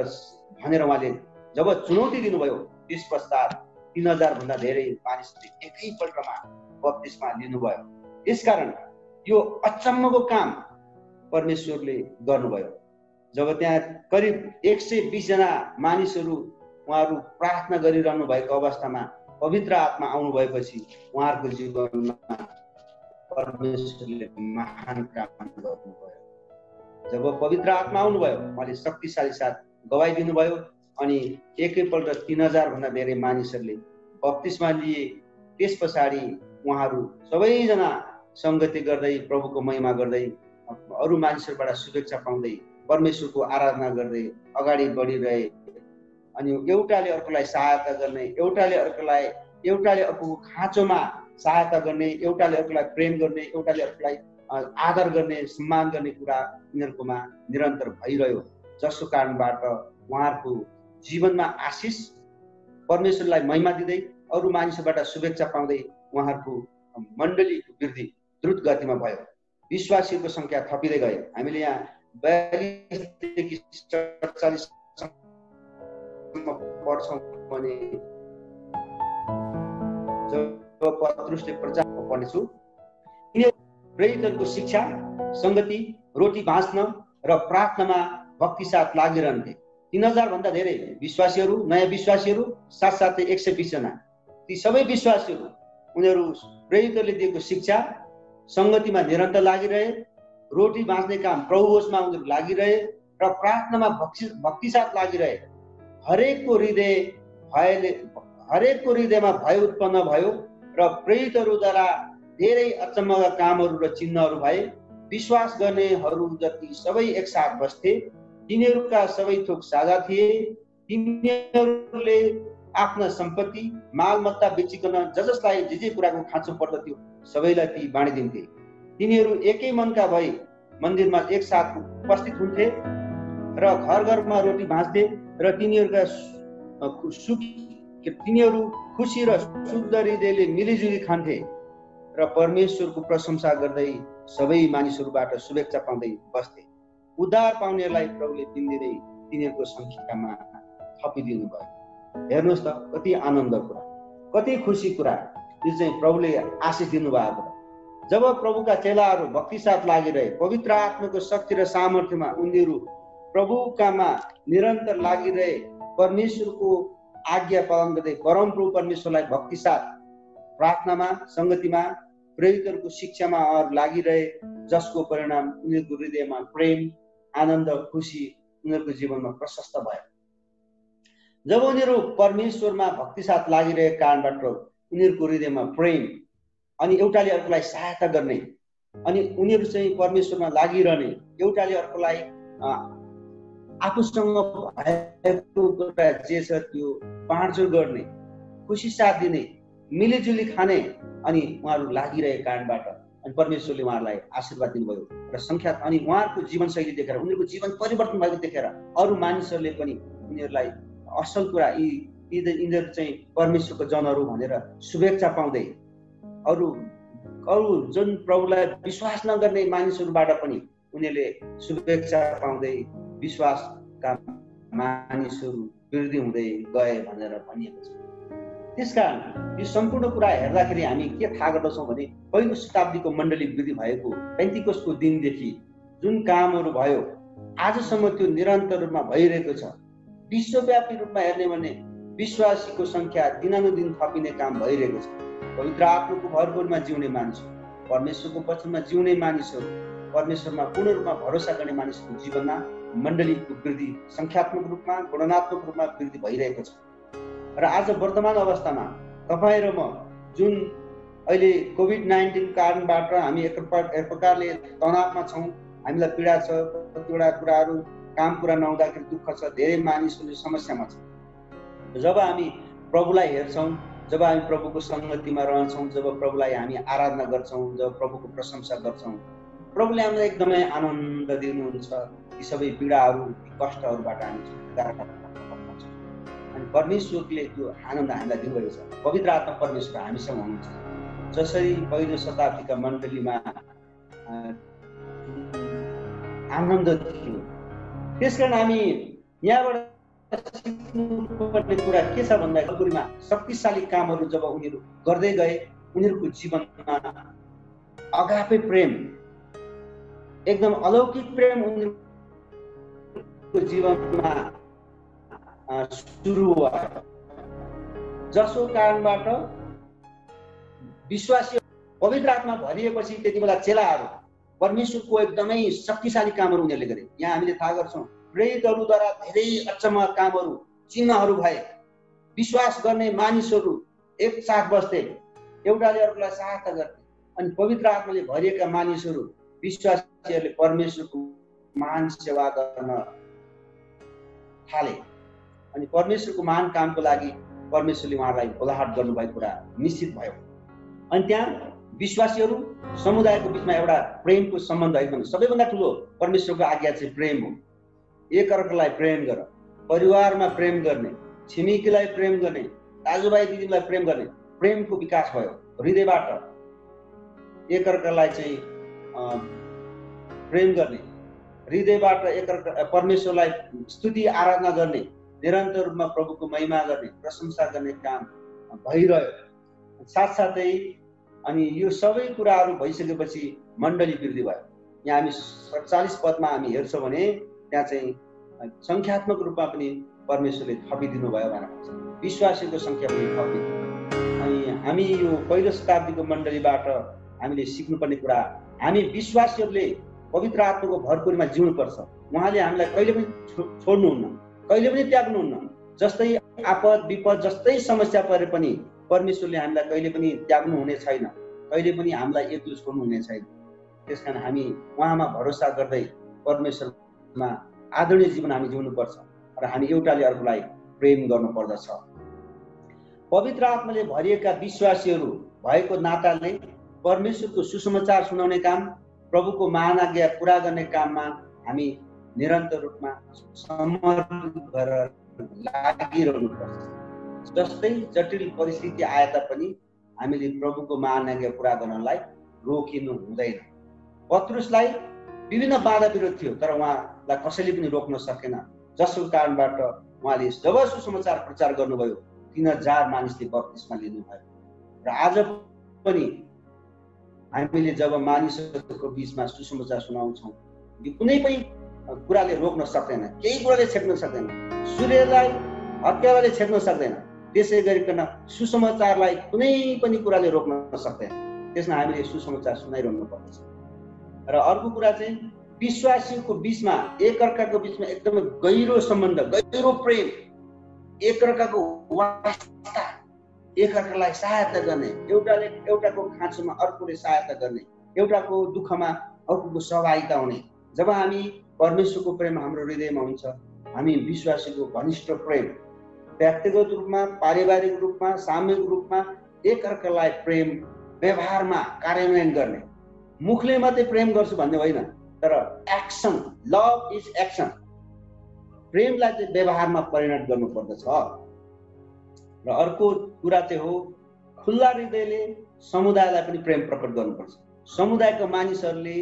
[SPEAKER 8] भनेर उहाँले जब चुनौती दिनुभयो, त्यस पश्चात 3000 भन्दा धेरै मानिसले एकैपल्टमा बप्तिस्मा लिनुभयो। त्यसकारण यो अचम्मको काम परमेश्वरले गर्नुभयो। जब त्यहाँ करिब 120 जना मानिसहरू उहाँहरू प्रार्थना गरिरहनु भएको अवस्थामा पवित्र आत्मा आउनु भएपछि उहाँहरूको जीवनमा परमेश्वरले महान काम गर्नुभयो। जब पवित्र आत्मा आउनुभयो, उहाँले शक्तिशाली साथ गवाई दिनुभयो अनि एकैपल्ट 3000 भन्दा धेरै मानिसहरूले बप्तिस्मा लिए। त्यस पछाडि उहाँहरू सबैजना सङ्गति गर्दै, प्रभुको महिमा गर्दै, अरू मानिसहरूबाट शुभेच्छा पाउँदै, परमेश्वरको आराधना गर्दै अगाडि बढिरहे। अनि एउटाले अर्कोलाई सहायता गर्ने, एउटाले अर्कोको खाँचोमा सहायता गर्ने, एउटाले अर्कोलाई प्रेम गर्ने, एउटाले अर्कोलाई आदर गर्ने, सम्मान गर्ने कुरा यिनीहरूकोमा निरन्तर भइरह्यो, जसको कारणबाट उहाँहरूको जीवनमा आशिष, परमेश्वरलाई महिमा दिँदै, अरू मानिसहरूबाट शुभेच्छा पाउँदै उहाँहरूको मण्डलीको वृद्धि द्रुत गतिमा भयो। विश्वासीहरूको सङ्ख्या थपिँदै गयो। हामीले यहाँ 42 देखि 47 पढ्छौँ भने जब पत्रुसले प्रचार पढ्नेछु, प्रेरितहरूको शिक्षा, सङ्गति, रोटी भाँच्न र प्रार्थनामा भक्ति साथ लागिरहन्थे। 3000 भन्दा धेरै विश्वासीहरू, नयाँ विश्वासीहरू, साथसाथै 120 जना। ती सबै विश्वासीहरू उनीहरू प्रेरितहरूले दिएको शिक्षा, सङ्गतिमा निरन्तर लागिरहे, रोटी बाँच्ने काम प्रभुमा उनीहरू लागिरहे र प्रार्थनामा भक्ति साथ लागिरहे। हरेकको हृदयमा भय उत्पन्न भयो र प्रेरितहरूद्वारा धेरै अचम्मका कामहरू र चिन्हहरू भए। विश्वास गर्नेहरू जति सबै एकसाथ बस्थे, तिनीहरूका सबै थोक साझा थिए। तिनीहरूले आफ्ना सम्पत्ति, मालमत्ता बेचिकन जसलाई जे कुराको खाँचो पर्दथ्यो सबैलाई ती बाँडिदिन्थे। तिनीहरू एकै मनका भई मन्दिरमा एकसाथ उपस्थित हुन्थे र घर घरमा रोटी भाँच्थे र तिनीहरू खुसी र शुद्ध हृदयले मिलिजुली खान्थे र परमेश्वरको प्रशंसा गर्दै सबै मानिसहरूबाट शुभेच्छा पाउँदै बस्थे। उद्धार पाउनेहरूलाई प्रभुले दिनदिनै तिनीहरूको सङ्ख्यामा थपिदिनु भयो। हेर्नुहोस् त, कति आनन्द कुरा, कति खुसी कुरा, यो चाहिँ प्रभुले आशिष दिनुभएको कुरा। जब प्रभुका चेलाहरू भक्ति साथ लागिरहे, पवित्र आत्माको शक्ति र सामर्थ्यमा उनीहरू प्रभुकामा निरन्तर लागिरहे, परमेश्वरको आज्ञा पालन गर्दै परमप्रभु परमेश्वरलाई भक्ति साथ प्रार्थनामा, सङ्गतिमा, प्रेरितहरूको शिक्षामा लागिरहे, जसको परिणाम उनीहरूको हृदयमा प्रेम, आनन्द, खुसी उनीहरूको जीवनमा प्रशस्त भयो। जब उनीहरू परमेश्वरमा भक्ति साथ लागिरहेको कारणबाट उनीहरूको हृदयमा प्रेम अनि एउटाले अर्कोलाई सहायता गर्ने अनि उनीहरू चाहिँ परमेश्वरमा लागिरहने, एउटाले अर्कोलाई आफूसँग भएको कुरा जे छ त्यो बाँडचुँड गर्ने, खुसी साथ दिने, मिलिजुली खाने, अनि उहाँहरू लागिरहेको कारणबाट अनि परमेश्वरले उहाँहरूलाई आशीर्वाद दिनुभयो र सङ्ख्या अनि उहाँहरूको जीवनशैली देखेर, उनीहरूको जीवन परिवर्तन भएको देखेर अरू मानिसहरूले पनि उनीहरूलाई असल कुरा, यी यिनीहरू चाहिँ परमेश्वरको जनहरू भनेर शुभेच्छा पाउँदै अरू जुन प्रभुलाई विश्वास नगर्ने मानिसहरूबाट पनि उनीहरूले शुभेच्छा पाउँदै विश्वासका मानिसहरू वृद्धि हुँदै गए भनेर भनिएको छ। त्यसकारण यो सम्पूर्ण कुरा हेर्दाखेरि हामी के थाहा गर्दछौँ भने पहिलो शताब्दीको मण्डली वृद्धि भएको पेन्टिकोस्टको दिनदेखि जुन कामहरू भयो आजसम्म त्यो निरन्तर रूपमा भइरहेको छ। विश्वव्यापी रूपमा हेर्ने भने विश्वासीको संख्या दिनानुदिन थपिने काम भइरहेको छ। पवित्र आत्माको भरपूरमा जिउने मानिसहरू, परमेश्वरको वचनमा जिउने मानिसहरू, परमेश्वरमा पूर्ण रूपमा भरोसा गर्ने मानिसहरूको जीवनमा मण्डलीको वृद्धि संख्यात्मक रूपमा गुणात्मक रूपमा वृद्धि भइरहेको छ। र आज वर्तमान अवस्थामा तपाईँ र म जुन अहिले कोभिड-19 कारणबाट हामी एक प्रकारले तनावमा छौँ, हामीलाई पीडा छ, कतिवटा कुराहरू काम पुरा नहुँदाखेरि दुःख छ, धेरै मानिसहरू समस्यामा छ। जब हामी प्रभुलाई हेर्छौँ, जब हामी प्रभुको सङ्गतिमा रहन्छौँ, जब प्रभुलाई हामी आराधना गर्छौँ, जब प्रभुको प्रशंसा गर्छौँ, प्रभुले हामीलाई एकदमै आनन्द दिनुहुन्छ। यी सबै पीडाहरू कष्टहरूबाट हामी छुटकारा पाउँछौँ अनि परमेश्वरले त्यो आनन्द हामीलाई दिनुभएको छ। पवित्र आत्मा परमेश्वर हामीसँग हुनुहुन्छ। जसरी पहिलो शताब्दीका मण्डलीमा आनन्द थियो, त्यसकारण हामी यहाँबाट सिक्नुपर्ने कुरा के छ भन्दाखेरिमा शक्तिशाली कामहरू जब उनीहरू गर्दै गए, उनीहरूको जीवनमा अगापे प्रेम, एकदम अलौकिक प्रेम उनीहरूको जीवनमा सुरु भयो, जसको कारणबाट विश्वासी पवित्र आत्मा भरिएपछि त्यति बेला चेलाहरू परमेश्वरको एकदमै शक्तिशाली कामहरू उनीहरूले गरे। यहाँ हामीले थाहा गर्छौँ प्रेरितहरूद्वारा धेरै अचम्म कामहरू चिन्हहरू भए। विश्वास गर्ने मानिसहरू एकसाथ बस्थे, एउटाले अर्कोलाई सहायता गर्थे अनि पवित्र आत्माले भरिएका मानिसहरू विश्वासीहरूले परमेश्वरको महान सेवा गर्न थाले अनि परमेश्वरको महान कामको लागि परमेश्वरले उहाँलाई बोलाहट गर्नुभएको कुरा निश्चित भयो। अनि त्यहाँ विश्वासीहरू समुदायको बिचमा एउटा प्रेमको सम्बन्ध एकदम सबैभन्दा ठुलो परमेश्वरको आज्ञा चाहिँ प्रेम हो। एकअर्कालाई प्रेम गर, परिवारमा प्रेम गर्ने, छिमेकीलाई प्रेम गर्ने, दाजुभाइ दिदीलाई प्रेम गर्ने, प्रेमको विकास भयो। हृदयबाट एकअर्कालाई चाहिँ प्रेम गर्ने, हृदयबाट एकअर्का परमेश्वरलाई स्तुति आराधना गर्ने, निरन्तर रूपमा प्रभुको महिमा गर्ने, प्रशंसा गर्ने काम भइरह्यो। साथसाथै अनि यो सबै कुराहरू भइसकेपछि मण्डली वृद्धि भयो। यहाँ हामी 47 पदमा हामी हेर्छौँ भने त्यहाँ चाहिँ सङ्ख्यात्मक रूपमा पनि परमेश्वरले थपिदिनु भयो भनेर भन्छ। विश्वासीको सङ्ख्या पनि थपिदिनु। अनि हामी यो पहिलो शताब्दीको मण्डलीबाट हामीले सिक्नुपर्ने कुरा, हामी विश्वासीहरूले पवित्र आत्माको भरपुरमा जिउनुपर्छ। उहाँले हामीलाई कहिले पनि छोड्नुहुन्न, कहिले पनि त्याग्नुहुन्न। जस्तै आपद विपद जस्तै समस्या परे पनि परमेश्वरले हामीलाई कहिले पनि त्याग्नु हुने छैन, कहिले पनि हामीलाई एक्लो छोड्नु हुने छैन। त्यसकारण हामी उहाँमा भरोसा गर्दै परमेश्वरमा आदरणीय जीवन हामी जिउनुपर्छ र हामी एउटाले अर्कोलाई प्रेम गर्नुपर्दछ। पवित्र आत्माले भरिएका विश्वासीहरू भएको नाताले परमेश्वरको सुसमाचार सुनाउने काम, प्रभुको महान आज्ञा पुरा गर्ने काममा हामी निरन्तर रूपमा समर्पित भएर लागिरहनुपर्छ। जस्तै जटिल परिस्थिति आए तापनि हामीले प्रभुको महान आज्ञा पुरा गर्नलाई रोकिनु हुँदैन। पत्रुसलाई विभिन्न बाधा विरोध थियो तर उहाँलाई कसैले पनि रोक्न सकेन, जसको कारणबाट उहाँले जब सुसमाचार प्रचार गर्नुभयो 3000 मानिसले बप्तिस्मा लिनुभयो। र आज पनि हामीले जब मानिसहरूको बिचमा सुसमाचार सुनाउँछौँ, यो कुनै पनि कुराले रोक्न सक्दैन, केही कुराले छेक्न सक्दैन, सूर्यलाई हत्याराले छेक्न सक्दैन, त्यसै गरिकन सुसमाचारलाई कुनै पनि कुराले रोक्न सक्दैन। त्यसमा हामीले सुसमाचार सुनाइरहनु पर्दछ। र अर्को कुरा चाहिँ विश्वासीको बिचमा एकअर्काको बिचमा एकदमै गहिरो सम्बन्ध, गहिरो प्रेम, एकअर्काको वास्ता, एकअर्कालाई सहायता गर्ने, एउटाले एउटाको खाँचोमा अर्कोले सहायता गर्ने, एउटाको दुःखमा अर्कोको सहभागिता हुने। जब हामी परमेश्वरको प्रेम हाम्रो हृदयमा हुन्छ, हामी विश्वासीको घनिष्ठ प्रेम व्यक्तिगत रूपमा, पारिवारिक रूपमा, सामूहिक रूपमा एकअर्कालाई प्रेम व्यवहारमा कार्यान्वयन गर्ने। मुखले मात्रै प्रेम गर्छु भन्ने होइन, तर एक्सन, लभ इज एक्सन। प्रेमलाई चाहिँ व्यवहारमा परिणत गर्नुपर्दछ। र अर्को कुरा चाहिँ हो खुल्ला हृदयले समुदायलाई पनि प्रेम प्रकट गर्नुपर्छ। समुदायका मानिसहरूले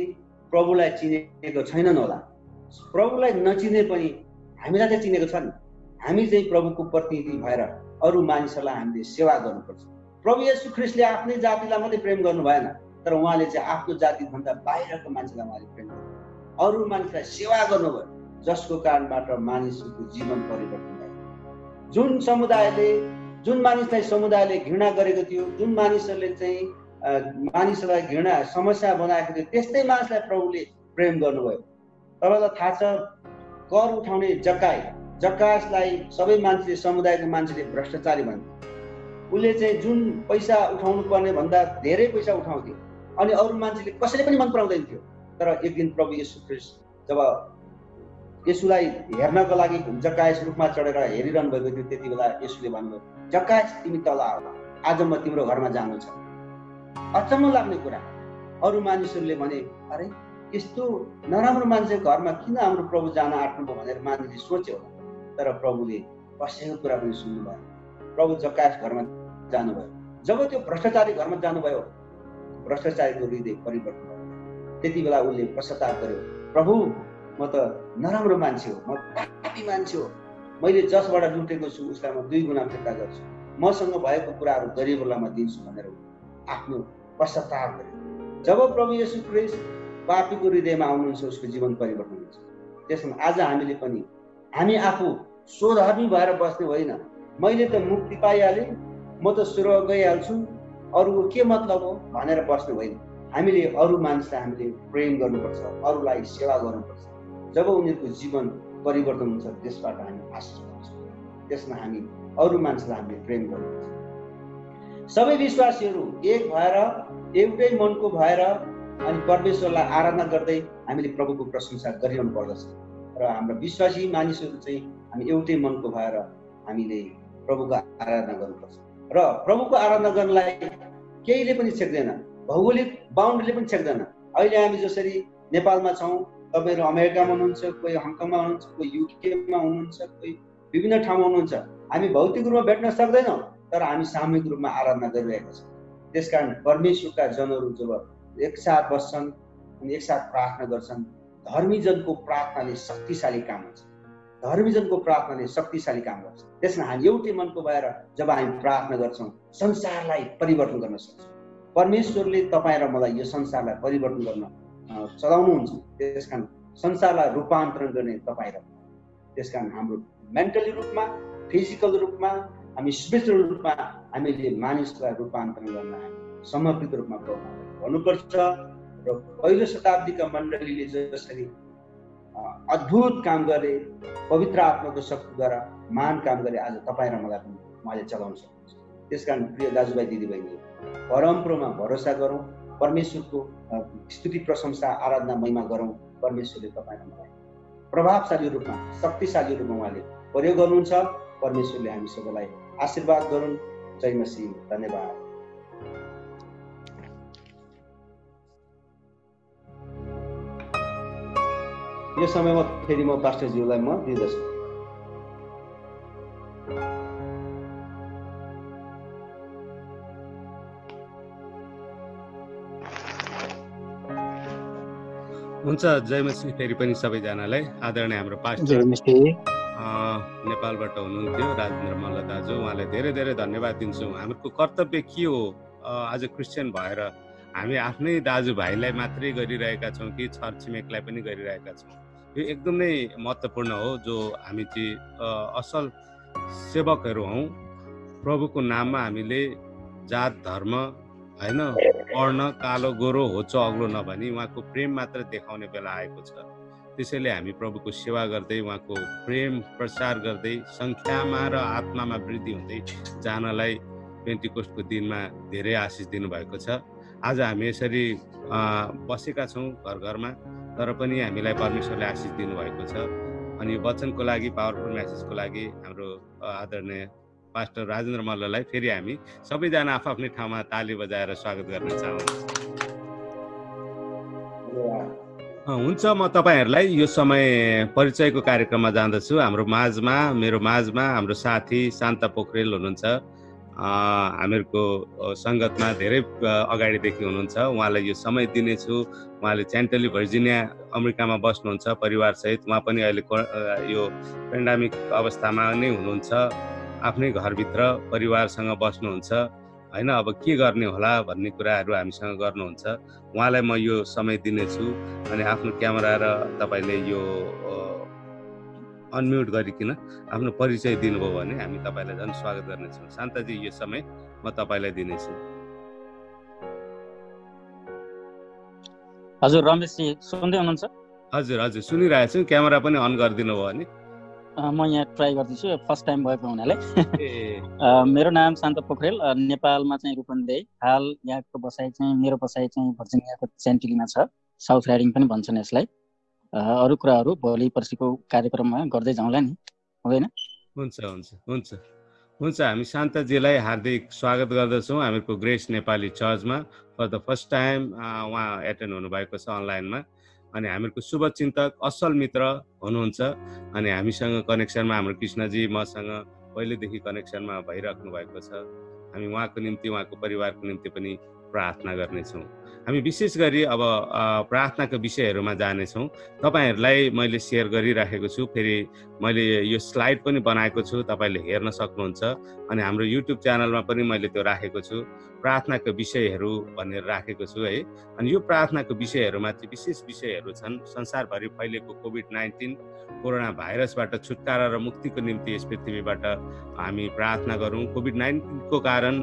[SPEAKER 8] प्रभुलाई चिनेको छैनन् होला, प्रभुलाई नचिने पनि हामीलाई चाहिँ चिनेको छ नि। हामी चाहिँ प्रभुको प्रतिनिधि भएर अरू मानिसहरूलाई हामीले सेवा गर्नुपर्छ। प्रभु येशू ख्रीष्टले आफ्नै जातिलाई मात्रै प्रेम गर्नु भएन, तर उहाँले चाहिँ आफ्नो जातिभन्दा बाहिरको मान्छेलाई उहाँले प्रेम गर्नु, अरू मानिसलाई सेवा गर्नुभयो, जसको कारणबाट मानिसको जीवन परिवर्तन भयो। जुन समुदायले जुन मानिसलाई समुदायले घृणा गरेको थियो, जुन मानिसहरूले चाहिँ मानिसलाई घृणा समस्या बनाएको थियो, त्यस्तै मानिसलाई प्रभुले प्रेम गर्नुभयो। तपाईँलाई थाहा छ कर उठाउने जक्कायसलाई सबै मान्छेले समुदायको मान्छेले भ्रष्टाचारी भन्थे। उसले चाहिँ जुन पैसा उठाउनु पर्ने भन्दा धेरै पैसा उठाउँथ्यो अनि अरू मान्छेले कसैले पनि मन पराउँदैन थियो। तर एक दिन प्रभु येशू ख्रीष्ट जब येशूलाई हेर्नको लागि जक्कायस रूपमा चढेर हेरिरहनु भएको थियो, त्यति बेला येशूले भन्नुभयो, जक्कायस तिमी तल आऊ, आज म तिम्रो घरमा जानु छ। अचम्म लाग्ने कुरा, अरू मानिसहरूले भने अरे यस्तो नराम्रो मान्छेको घरमा किन हाम्रो प्रभु जान आँट्नुभयो भनेर मानिसले सोच्यो होला। तर प्रभुले कसैको कुरा पनि सुन्नु भएन। प्रभु जक्कायस घरमा जानुभयो। जब त्यो भ्रष्टाचारी घरमा जानुभयो, भ्रष्टाचारीको हृदय परिवर्तन भयो। त्यति बेला उसले पश्चाताप गर्यो, प्रभु म त नराम्रो मान्छे हो, म पापी मान्छे हो, मैले जसबाट लुटेको छु उसलाई म 2 गुणा फिर्ता गर्छु, मसँग भएको कुराहरू गरिबलाई म दिन्छु भनेर आफ्नो पश्चाताप गर्यो। जब प्रभु येशू ख्रीष्ट पापीको हृदयमा आउनुहुन्छ, उसको जीवन परिवर्तन हुन्छ। त्यसमा आज हामीले पनि हामी आफू स्वधर्मी भएर बस्ने होइन, मैले त मुक्ति पाइहालेँ, म त स्वर्ग गइहाल्छु, अरूको के मतलब हो भनेर बस्ने होइन। हामीले अरू मानिसलाई हामीले प्रेम गर्नुपर्छ, अरूलाई सेवा गर्नुपर्छ। जब उनीहरूको जीवन परिवर्तन हुन्छ, त्यसबाट हामी आशिष पाउँछौँ। त्यसमा हामी अरू मानिसलाई हामीले प्रेम गर्नुपर्छ। सबै विश्वासीहरू एक भएर एउटै मनको भएर अनि परमेश्वरलाई आराधना गर्दै हामीले प्रभुको प्रशंसा गरिरहनु पर्दछ। र हाम्रो विश्वासी मानिसहरू चाहिँ हामी एउटै मनको भएर हामीले प्रभुको आराधना गर्नुपर्छ। र प्रभुको आराधना गर्नलाई केहीले पनि छेक्दैन, भौगोलिक बााउन्ड्रीले पनि छेक्दैन। अहिले हामी जसरी नेपालमा छौँ, तपाईँहरू अमेरिकामा हुनुहुन्छ, कोही हङकङमा हुनुहुन्छ, कोही युकेमा हुनुहुन्छ, कोही विभिन्न ठाउँमा हुनुहुन्छ। हामी भौतिक रूपमा भेट्न सक्दैनौँ, तर हामी सामूहिक रूपमा आराधना गरिरहेका छौँ। त्यसकारण परमेश्वरका जनहरू जब एकसाथ बस्छन् अनि एकसाथ प्रार्थना गर्छन्, धर्मीजनको प्रार्थनाले शक्तिशाली काम हुन्छ। धर्मीजनको प्रार्थनाले शक्तिशाली काम गर्छ। त्यसमा हामी एउटै मनको भएर जब हामी प्रार्थना गर्छौँ, संसारलाई परिवर्तन गर्न सक्छौँ। परमेश्वरले तपाईँ र मलाई यो संसारलाई परिवर्तन गर्न चलाउनुहुन्छ। त्यसकारण संसारलाई रूपान्तरण गर्ने तपाईँ र त्यसकारण हाम्रो मेन्टली रूपमा, फिजिकल रूपमा, हामी स्पिरिचुअल रूपमा हामीले मानिसलाई रूपान्तरण गर्न समर्पित रूपमा गर्नुपर्छ। र पहिलो शताब्दीका मण्डलीले जसरी अद्भुत काम गरे, पवित्र आत्माको शक्तिद्वारा महान काम गरे, आज तपाईँ र मलाई पनि उहाँले चलाउन सक्नुहुन्छ। त्यसकारण प्रिय दाजुभाइ दिदीबहिनी, परमप्रभुमा भरोसा गरौँ, परमेश्वरको स्तुति प्रशंसा आराधना महिमा गरौँ। परमेश्वरले तपाईँ र मलाई प्रभावशाली रूपमा, शक्तिशाली रूपमा उहाँले प्रयोग गर्नुहुन्छ। परमेश्वरले हामी सबैलाई आशीर्वाद गरून्। जय मसीह। धन्यवाद। यो समयमा फेरि म पास्टरज्यूलाई म दिँदछु।
[SPEAKER 2] हुन्छ, जय मसीह। फेरि पनि सबैजनालाई आदरणीय हाम्रो पास्टर नेपालबाट हुनुहुन्थ्यो राजेन्द्र मल्ल दाजु, उहाँलाई धेरै धेरै धन्यवाद दिन्छु। हाम्रो कर्तव्य के हो आज क्रिस्चियन भएर? हामी आफ्नै दाजुभाइलाई मात्रै गरिरहेका छौँ कि छरछिमेकलाई पनि गरिरहेका छौँ? यो एकदम नै महत्त्वपूर्ण हो। जो हामी चाहिँ असल सेवकहरू हौँ, प्रभुको नाममा हामीले जात धर्म होइन, वर्ण कालो गोरो होचो अग्लो नभनी उहाँको प्रेम मात्र देखाउने बेला आएको छ। त्यसैले हामी प्रभुको सेवा गर्दै उहाँको प्रेम प्रचार गर्दै सङ्ख्यामा र आत्मामा वृद्धि हुँदै जानलाई पेन्टिकोस्टको दिनमा धेरै आशिष दिनुभएको छ। आज हामी यसरी बसेका छौँ घर घरमा, तर पनि हामीलाई परमेश्वरले आशिष दिनुभएको छ। अनि यो वचनको लागि, पावरफुल मेसेजको लागि हाम्रो आदरणीय पास्टर राजेन्द्र मल्ललाई फेरि हामी सबैजना आफ्नै ठाउँमा ताली बजाएर स्वागत गर्न चाहन्छौँ। हुन्छ, म तपाईँहरूलाई यो समय परिचयको कार्यक्रममा जाँदछु। मेरो माझमा हाम्रो साथी शान्ता पोखरेल हुनुहुन्छ। हामीहरूको सङ्गतमा धेरै अगाडिदेखि हुनुहुन्छ। उहाँलाई यो समय दिनेछु। उहाँले च्यान्टली भर्जिनिया अमेरिकामा बस्नुहुन्छ परिवारसहित। उहाँ पनि अहिले यो पेन्डामिक अवस्थामा नै हुनुहुन्छ, आफ्नै घरभित्र परिवारसँग बस्नुहुन्छ होइन। अब के गर्ने होला भन्ने कुराहरू हामीसँग गर्नुहुन्छ। उहाँलाई म यो समय दिनेछु अनि आफ्नो क्यामेरा र तपाईँले यो अनम्युट गरिकन आफ्नो परिचय दिनुभयो भने हामी तपाईँलाई झन् स्वागत गर्नेछौँ। शान्ताजी, यो समय म तपाईँलाई दिनेछु।
[SPEAKER 9] हजुर, रमेशजी सुन्दै हुनुहुन्छ?
[SPEAKER 2] हजुर हजुर, सुनिरहेको छु। क्यामेरा पनि अन गरिदिनु भयो भने
[SPEAKER 9] म यहाँ ट्राई गर्दैछु, फर्स्ट टाइम भएको हुनाले। मेरो नाम शान्त पोखरेल, नेपालमा चाहिँ रूपन्देही। हाल यहाँको बसाइ चाहिँ मेरो बसाइ चाहिँ भर्जिनियाको च्यान्टिलीमा छ। साउथ राइडिङ पनि भन्छन् यसलाई। अरू कुराहरू भोलि पर्सिको कार्यक्रममा गर्दै जाउँला नि, हुँदैन?
[SPEAKER 2] हुन्छ हुन्छ हुन्छ हुन्छ। हामी शान्ताजीलाई हार्दिक स्वागत गर्दछौँ हामीहरूको ग्रेस नेपाली चर्चमा। फर द फर्स्ट टाइम उहाँ एटेन्ड हुनुभएको छ अनलाइनमा। अनि हामीहरूको शुभचिन्तक असल मित्र हुनुहुन्छ। अनि हामीसँग कनेक्सनमा हाम्रो कृष्णजी मसँग पहिलेदेखि कनेक्सनमा भइराख्नु भएको छ। हामी उहाँको निम्ति, उहाँको परिवारको निम्ति पनि प्रार्थना गर्नेछौँ। हामी विशेष गरी अब प्रार्थनाको विषयहरूमा जानेछौँ। तपाईँहरूलाई मैले सेयर गरिराखेको छु। फेरि मैले यो स्लाइड पनि बनाएको छु, तपाईँले हेर्न सक्नुहुन्छ। अनि हाम्रो युट्युब च्यानलमा पनि मैले त्यो राखेको छु, प्रार्थनाको विषयहरू भनेर राखेको छु है। अनि यो प्रार्थनाको विषयहरूमा चाहिँ विशेष विषयहरू छन्। संसारभरि फैलिएको कोभिड-19 कोरोना भाइरसबाट छुटकारा र मुक्तिको निम्ति यस पृथ्वीबाट हामी प्रार्थना गरौँ। कोभिड-19 को कारण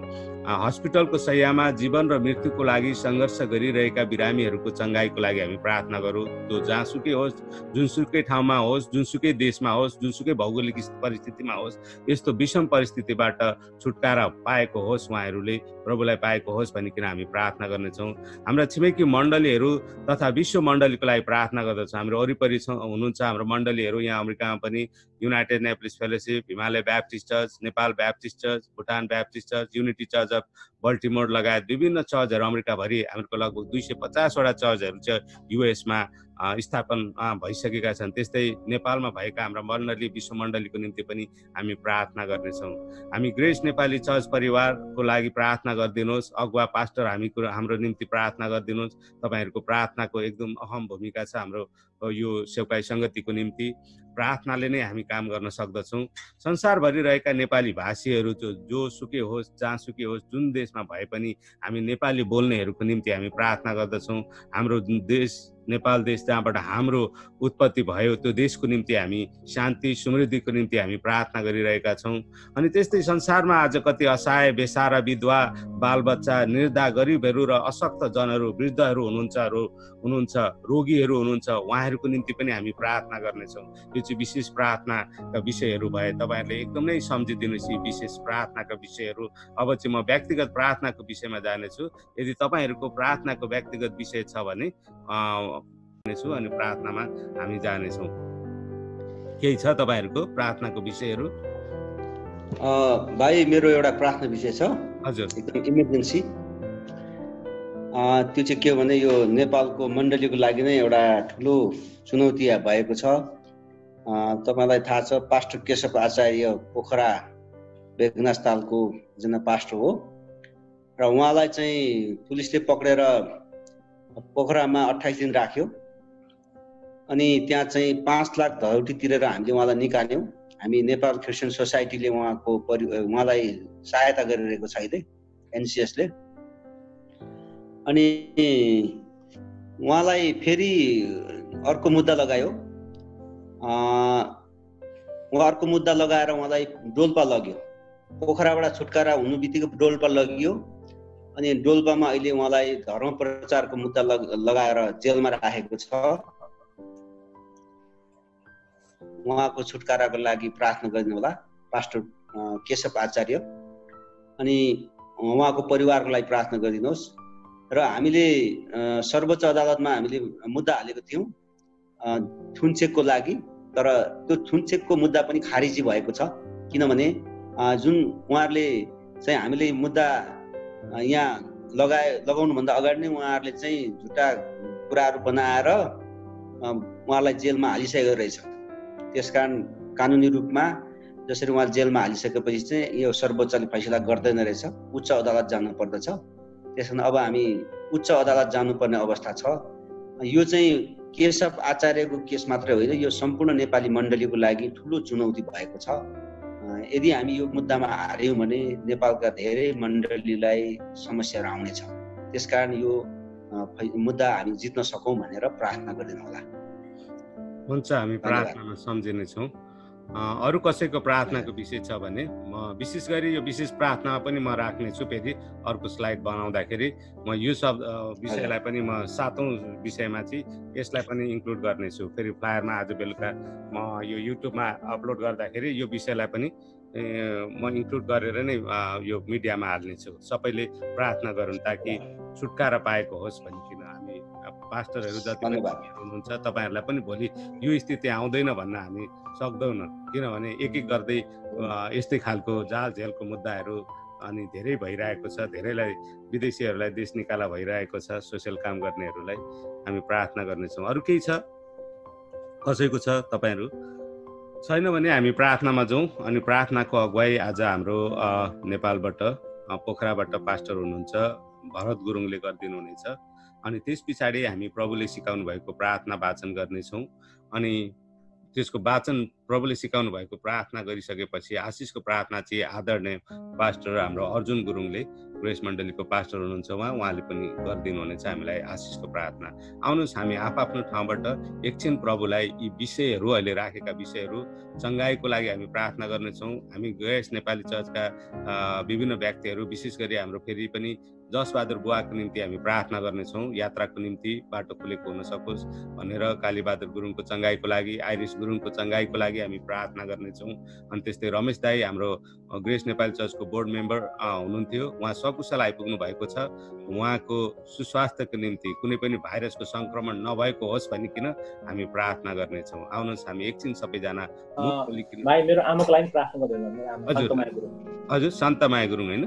[SPEAKER 2] हस्पिटलको शैय्यामा जीवन र मृत्युको लागि सङ्घर्ष गरिरहेका बिरामीहरूको चङ्गाइको लागि हामी प्रार्थना गरौँ। त्यो जहाँसुकै होस्, जुनसुकै ठाउँमा होस्, जुनसुकै देशमा होस्, जुनसुकै भौगोलिक परिस्थितिमा होस्, यस्तो विषम परिस्थितिबाट छुटकारा पाएको होस्, उहाँहरूले प्रभुलाई पाएको होस् भनिकन हामी प्रार्थना गर्नेछौँ। हाम्रा छिमेकी मण्डलीहरू तथा विश्व मण्डलीको लागि प्रार्थना गर्दछौँ। हाम्रो वरिपरि हुनुहुन्छ हाम्रो मण्डलीहरू यहाँ अमेरिकामा पनि, united Nepalese fellowship, Himalaya baptist church, Nepal baptist church, Bhutan baptist church, unity church of Baltimore लगायत विभिन्न चर्चहरू अमेरिकाभरि हामीहरूको लगभग 250वटा चर्चहरू चाहिँ युएसमा स्थापन भइसकेका छन्। त्यस्तै नेपालमा भएका हाम्रा मण्डली, विश्व मण्डलीको निम्ति पनि हामी प्रार्थना गर्नेछौँ। हामी ग्रेस नेपाली चर्च परिवारको लागि प्रार्थना गरिदिनुहोस्। अगुवा पास्टर हाम्रो निम्ति प्रार्थना गरिदिनुहोस्। तपाईँहरूको प्रार्थनाको एकदम अहम भूमिका छ हाम्रो यो सेवकाई सङ्गतिको निम्ति। प्रार्थनाले नै हामी काम गर्न सक्दछौँ। संसारभरि रहेका नेपाली भाषीहरू जोसुकै होस्, जहाँसुकै होस्, जुन देशमा भए पनि हामी नेपाली बोल्नेहरूको निम्ति हामी प्रार्थना गर्दछौँ। हाम्रो देश नेपाल देश जहाँबाट हाम्रो उत्पत्ति भयो त्यो देशको निम्ति हामी शान्ति समृद्धिको निम्ति हामी प्रार्थना गरिरहेका छौँ। अनि त्यस्तै संसारमा आज कति असहाय, बेसारा, विधवा, बालबच्चा, निर्धा, गरिबहरू र अशक्त जनहरू, वृद्धहरू हुनुहुन्छ, रोगीहरू हुनुहुन्छ, उहाँहरूको निम्ति पनि हामी प्रार्थना गर्नेछौँ। यो चाहिँ विशेष प्रार्थनाका विषयहरू भए तपाईँहरूले एकदमै सम्झिदिनुहोस्। यी विशेष प्रार्थनाका विषयहरू। अब चाहिँ म व्यक्तिगत प्रार्थनाको विषयमा जानेछु। यदि तपाईँहरूको प्रार्थनाको व्यक्तिगत विषय छ भने अनि प्रार्थनामा हामी जानेछौँ। केही छ तपाईँहरूको प्रार्थनाको विषयहरू?
[SPEAKER 8] भाइ, मेरो एउटा प्रार्थना विषय छ।
[SPEAKER 2] हजुर।
[SPEAKER 8] एकदम इमर्जेन्सी। त्यो चाहिँ के हो भने यो नेपालको मण्डलीको लागि नै एउटा ठुलो चुनौती भएको छ। तपाईँलाई थाहा छ, पास्टर केशव आचार्य पोखरा बेगनास्थालको एकजना पास्टर हो र उहाँलाई चाहिँ पुलिसले पक्रेर पोखरामा 28 दिन राख्यो। अनि त्यहाँ चाहिँ 5 लाख धरौटी तिरेर हामीले उहाँलाई निकाल्यौँ। हामी नेपाल क्रिस्चियन सोसाइटीले उहाँलाई सहायता गरिरहेको छ अहिले, एनसिएसले। अनि उहाँलाई फेरि अर्को मुद्दा लगायो। उहाँ अर्को मुद्दा लगाएर उहाँलाई डोल्पा लग्यो। पोखराबाट छुटकारा हुनु बित्तिकै डोल्पा लगियो। अनि डोल्पामा अहिले उहाँलाई धर्म प्रचारको मुद्दा लगाएर जेलमा राखेको छ। उहाँको छुटकाराको लागि प्रार्थना गरिदिनु होला, पास्टर केशव आचार्य। अनि उहाँको परिवारको लागि प्रार्थना गरिदिनुहोस्। र हामीले सर्वोच्च अदालतमा हामीले मुद्दा हालेको थियौँ थुनचेकको लागि, तर त्यो थुनचेकको मुद्दा पनि खारिजी भएको छ। किनभने जुन उहाँहरूले चाहिँ हामीले मुद्दा यहाँ लगाउनुभन्दा अगाडि नै उहाँहरूले चाहिँ झुटा कुराहरू बनाएर उहाँलाई जेलमा हालिसकेको रहेछ। त्यसकारण कानुनी रूपमा जसरी उहाँ जेलमा हालिसकेपछि चाहिँ यो सर्वोच्चले फैसला गर्दैन रहेछ, उच्च अदालत जानु पर्दछ। त्यस कारण अब हामी उच्च अदालत जानुपर्ने अवस्था छ। यो चाहिँ केशव आचार्यको केस मात्रै होइन, यो सम्पूर्ण नेपाली मण्डलीको लागि ठुलो चुनौती भएको छ। यदि हामी यो मुद्दामा हार्यौँ भने नेपालका धेरै मण्डलीलाई समस्याहरू आउनेछ। त्यसकारण यो मुद्दा हामी जित्न सकौँ भनेर प्रार्थना गरिदिनु होला।
[SPEAKER 2] हुन्छ, हामी प्रार्थनामा सम्झिनेछौँ। अरू कसैको प्रार्थनाको विषय छ भने म विशेष गरी यो विशेष प्रार्थनामा पनि म राख्नेछु। फेरि अर्को स्लाइड बनाउँदाखेरि म यो विषयलाई पनि म 7औं विषयमा चाहिँ यसलाई पनि इन्क्लुड गर्नेछु। फेरि फ्लायरमा आज बेलुका म यो युट्युबमा अपलोड गर्दाखेरि यो विषयलाई पनि म इन्क्लुड गरेर नै यो मिडियामा हाल्नेछु। सबैले प्रार्थना गरौँ ताकि छुटकारा पाएको होस् भनिकन। हामी पास्टरहरू जति पनि हुनुहुन्छ तपाईँहरूलाई पनि भोलि यो स्थिति आउँदैन भन्न हामी सक्दैनौँ, किनभने एक एक गर्दै यस्तै खालको जाल झेलको मुद्दाहरू अनि धेरै भइरहेको छ। धेरैलाई विदेशीहरूलाई देश निकाला भइरहेको छ। सोसियल काम गर्नेहरूलाई हामी प्रार्थना गर्नेछौँ। अरू केही छ कसैको छ तपाईँहरू? छैन भने हामी प्रार्थनामा जाउँ। अनि प्रार्थनाको अगुवाई आज हाम्रो नेपालबाट पोखराबाट पास्टर हुनुहुन्छ भरत गुरुङले गरिदिनु हुनेछ। अनि त्यस पछाडि हामी प्रभुले सिकाउनु भएको प्रार्थना वाचन गर्नेछौँ। अनि त्यसको वाचन प्रभुले सिकाउनु भएको प्रार्थना गरिसकेपछि आशिषको प्रार्थना चाहिँ आदरणीय पास्टर हाम्रो अर्जुन गुरुङले, ग्रेस मण्डलीको पास्टर हुनुहुन्छ उहाँले पनि गरिदिनु हुनेछ हामीलाई आशिषको प्रार्थना। आउनुहोस् हामी आफ्नो ठाउँबाट एकछिन प्रभुलाई यी विषयहरू, अहिले राखेका विषयहरू चङ्गाइको लागि हामी प्रार्थना गर्नेछौँ। हामी ग्रेस नेपाली चर्चका विभिन्न व्यक्तिहरू, विशेष गरी हाम्रो फेरि पनि जसबहादुर बुवाको निम्ति हामी प्रार्थना गर्नेछौँ। यात्राको निम्ति बाटो खुलेको हुन सकोस् भनेर कालीबहादुर गुरुङको चङ्गाइको लागि, आइरिस गुरुङको चङ्गाइको लागि हामी प्रार्थना गर्नेछौँ। अनि त्यस्तै रमेश दाई हाम्रो ग्रेस नेपाली चर्चको बोर्ड मेम्बर हुनुहुन्थ्यो, उहाँ सकुशल आइपुग्नु भएको छ। उहाँको सुस्वास्थ्यको निम्ति कुनै पनि भाइरसको सङ्क्रमण नभएको होस् भनिकन हामी प्रार्थना गर्नेछौँ। आउनुहोस् हामी एकछिन सबैजना
[SPEAKER 3] भाइ मेरो आमाको लागि प्रार्थना गर्नु।
[SPEAKER 2] हजुर शान्तमाया गुरुङ होइन?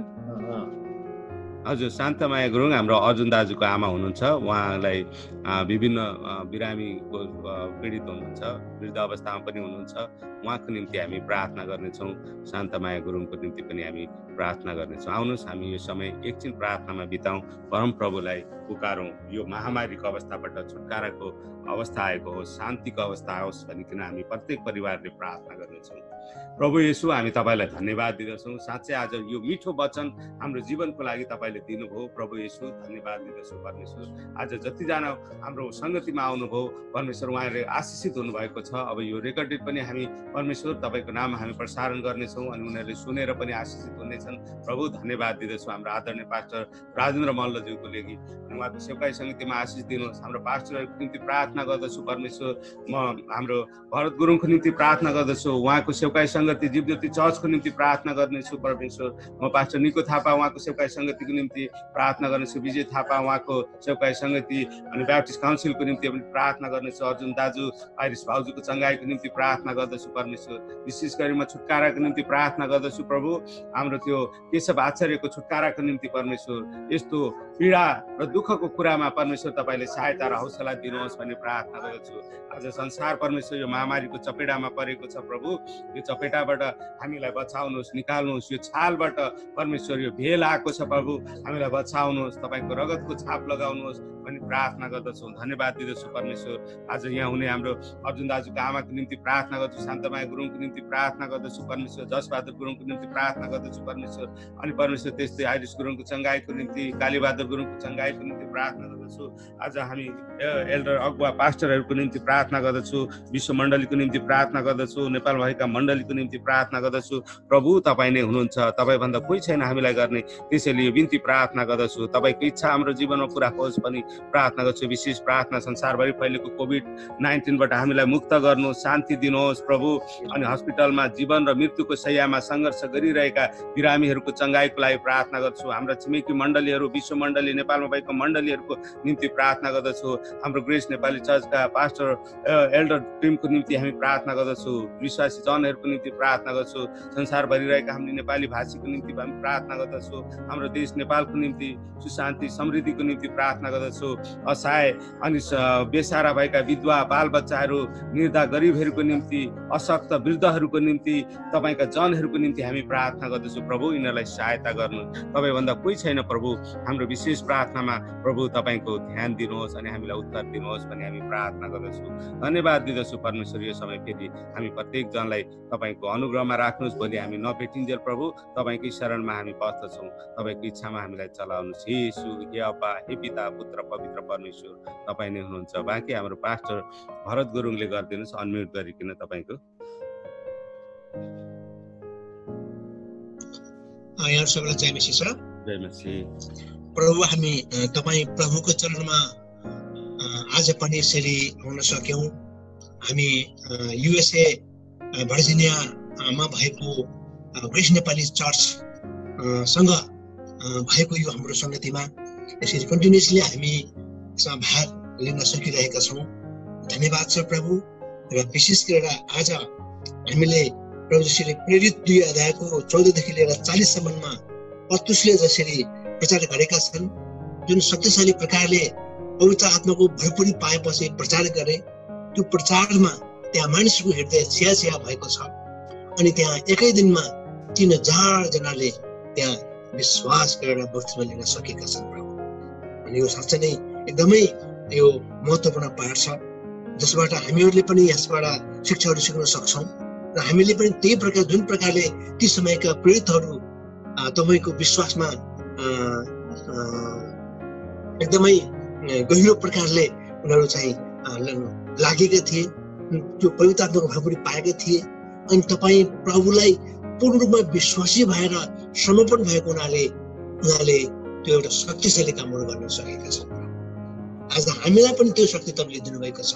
[SPEAKER 2] हजुर शान्तमाया गुरुङ हाम्रो अर्जुन दाजुको आमा हुनुहुन्छ। उहाँलाई विभिन्न बिरामीको पीडित हुनुहुन्छ, वृद्ध अवस्थामा पनि हुनुहुन्छ। उहाँको निम्ति हामी प्रार्थना गर्नेछौँ। शान्तमाया गुरुङको निम्ति पनि हामी प्रार्थना गर्नेछौँ। आउनुहोस् हामी यो समय एकछिन प्रार्थनामा बिताउँ, परम प्रभुलाई पुकारौँ। यो महामारीको अवस्थाबाट छुटकाराको अवस्था आएको होस्, शान्तिको अवस्था आओस् भनिकन हामी प्रत्येक परिवारले प्रार्थना गर्नेछौँ। प्रभु येशू, हामी तपाईँलाई धन्यवाद दिँदछौँ। साँच्चै आज यो मिठो वचन हाम्रो जीवनको लागि तपाईँले दिनुभयो। प्रभु येशू धन्यवाद दिँदछौँ परमेश्वर। आज जतिजना हाम्रो सङ्गतिमा आउनुभयो परमेश्वर, उहाँहरूले आशिषित हुनुभएको छ। अब यो रेकर्डेड पनि हामी परमेश्वर तपाईँको नाम हामी प्रसारण गर्नेछौँ अनि उनीहरूले सुनेर पनि आशिषित हुनेछन्। प्रभु धन्यवाद दिँदछौँ हाम्रो आदरणीय पास्टर राजेन्द्र मल्लज्यूको लागि। उहाँको सेवकाई समितिमा आशिष दिनुहोस्। हाम्रो पास्टरहरूको निम्ति प्रार्थना गर्दछु परमेश्वर। म हाम्रो भरत गुरुङको निम्ति प्रार्थना गर्दछु। उहाँको सेवकाई सङ्गति जीवज्योति चर्चको निम्ति प्रार्थना गर्नेछु परमेश्वर। म पास्टर निको थापा उहाँको सेवकाई सङ्गतिको निम्ति प्रार्थना गर्नेछु। विजय थापा उहाँको सेवकाई सङ्गति अनि ब्याप्टिस्ट काउन्सिलको निम्ति पनि प्रार्थना गर्नेछु। अर्जुन दाजु आइरिस भाउजूको चङ्गाइको निम्ति प्रार्थना गर्दछु परमेश्वर। विशेष गरी म छुटकाराको निम्ति प्रार्थना गर्दछु प्रभु। हाम्रो त्यो केशव आचार्यको छुटकाराको निम्ति परमेश्वर, यस्तो पीडा र दुःखको कुरामा परमेश्वर तपाईँले सहायता र हौसला दिनुहोस् भन्ने प्रार्थना गर्दछु। आज संसार परमेश्वर यो महामारीको चपेटामा परेको छ प्रभु। यो चपेटाबाट हामीलाई बचाउनुहोस्, निकाल्नुहोस्। यो छालबाट परमेश्वर यो भेल आएको छ प्रभु, हामीलाई बचाउनुहोस्। तपाईँको रगतको छाप लगाउनुहोस् भन्ने प्रार्थना गर्दछौँ। धन्यवाद दिँदछु परमेश्वर। आज यहाँ हुने हाम्रो अर्जुन दाजुको आमाको निम्ति प्रार्थना गर्दछु। शान्तमाया गुरुङको निम्ति प्रार्थना गर्दछु परमेश्वर। जसबहादुर गुरुङको निम्ति प्रार्थना गर्दछु परमेश्वर। अनि परमेश्वर त्यस्तै आइरिस गुरुङको चङ्गाइको निम्ति, कालीबहादुर गुरुङको चङ्गाइको निम्ति प्रार्थना गर्दछु। आज हामी एल्डर अगुवा पास्टरहरूको निम्ति प्रार्थना गर्दछु। विश्व मण्डलीको निम्ति प्रार्थना गर्दछु। नेपाल भएका मण्डलीको निम्ति प्रार्थना गर्दछु। प्रभु तपाईँ नै हुनुहुन्छ, तपाईँभन्दा कोही छैन हामीलाई गर्ने। त्यसैले यो बिन्ती प्रार्थना गर्दछु, तपाईँको इच्छा हाम्रो जीवनमा पुरा होस् पनि प्रार्थना गर्छु। विशेष प्रार्थना संसारभरि फैलेको कोभिड-19बाट हामीलाई मुक्त गर्नुहोस्, शान्ति दिनुहोस् प्रभु। अनि हस्पिटलमा जीवन र मृत्युको शैयामा सङ्घर्ष गरिरहेका बिरामीहरूको चङ्गाइको लागि प्रार्थना गर्छु। हाम्रा छिमेकी मण्डलीहरू, विश्व मण्डली, नेपालमा भएको मण्डलीहरूको निम्ति प्रार्थना गर्दछु। हाम्रो ग्रेस नेपाली चर्चका पास्टर एल्डर टिमको निम्ति हामी प्रार्थना गर्दछु। विश्वासी जनहरूको निम्ति प्रार्थना गर्छु। संसारभरि रहेका हामी नेपाली भाषीको निम्ति हामी प्रार्थना गर्दछु। हाम्रो देश नेपाल नेपालको निम्ति सुशान्ति समृद्धिको निम्ति प्रार्थना गर्दछु। असहाय अनि बेसारा भएका विधवा बालबच्चाहरू, निर्धन गरिबहरूको निम्ति, अशक्त वृद्धहरूको निम्ति, तपाईँका जनहरूको निम्ति हामी प्रार्थना गर्दछु प्रभु। यिनीहरूलाई सहायता गर्नु, तपाईँभन्दा कोही छैन प्रभु। हाम्रो विशेष प्रार्थनामा प्रभु तपाईँको ध्यान दिनुहोस् अनि हामीलाई उत्तर दिनुहोस् भन्ने हामी प्रार्थना गर्दछु। धन्यवाद दिँदछु परमेश्वर। यो समय फेरि हामी प्रत्येक जनलाई तपाईँको अनुग्रहमा राख्नुहोस्। भोलि हामी नभेटिन्जेल प्रभु तपाईँकै शरणमा हामी बस्दछौँ। तपाईँको इच्छामा हामीलाई चलाउनुहोस्। हे यीशु, हे अब्बा, हे पिता, पुत्र, पवित्र परमेश्वर तपाईँ नै हुनुहुन्छ। बाँकी हाम्रो पास्टर भरत गुरुङले गरिदिनुहोस् अनम्युट गरिकन तपाईँको।
[SPEAKER 10] यहाँ सबैलाई जय मसीह छ।
[SPEAKER 2] जय मसीह।
[SPEAKER 10] प्रभु, हामी तपाईँ प्रभुको चरणमा आज पनि यसरी हुन सक्यौँ। हामी युएसए भर्जिनियामा भएको ग्रेस नेपाली चर्चसँग भएको यो हाम्रो सङ्गतिमा यसरी कन्टिन्युसली हामी भाग लिन सकिरहेका छौँ। धन्यवाद छ प्रभु। र विशेष गरेर आज हामीले प्रभु जसरी प्रेरित 2 अध्यायको 14 देखि लिएर 40 सम्ममा पत्रुसले जसरी प्रचार गरेका छन्, जुन शक्तिशाली प्रकारले पवित्र आत्माको भरपुरी पाएपछि प्रचार गरे, त्यो प्रचारमा त्यहाँ मानिसको हृदय छिया भएको छ। अनि त्यहाँ एकै दिनमा 3000 जनाले त्यहाँ विश्वास गरेर बपतिस्मा लिन सकेका छन् प्रभु। अनि यो साँच्चै नै एकदमै यो महत्त्वपूर्ण पाठ छ, जसबाट हामीहरूले पनि यसबाट शिक्षाहरू सिक्न सक्छौँ। र हामीले पनि त्यही प्रकार जुन प्रकारले ती समयका प्रेरितहरू तपाईँको विश्वासमा एकदमै गहिरो प्रकारले उनीहरू चाहिँ लागेका थिए, त्यो पवित्र आत्माको भरपुरी पाएका थिए। अनि तपाईँ प्रभुलाई पूर्ण रूपमा विश्वासी भएर समर्पण भएको उनीहरूले त्यो एउटा शक्तिशाली कामहरू गर्न सकेका छन्। आज हामीलाई पनि त्यो शक्ति तपाईँले दिनुभएको छ।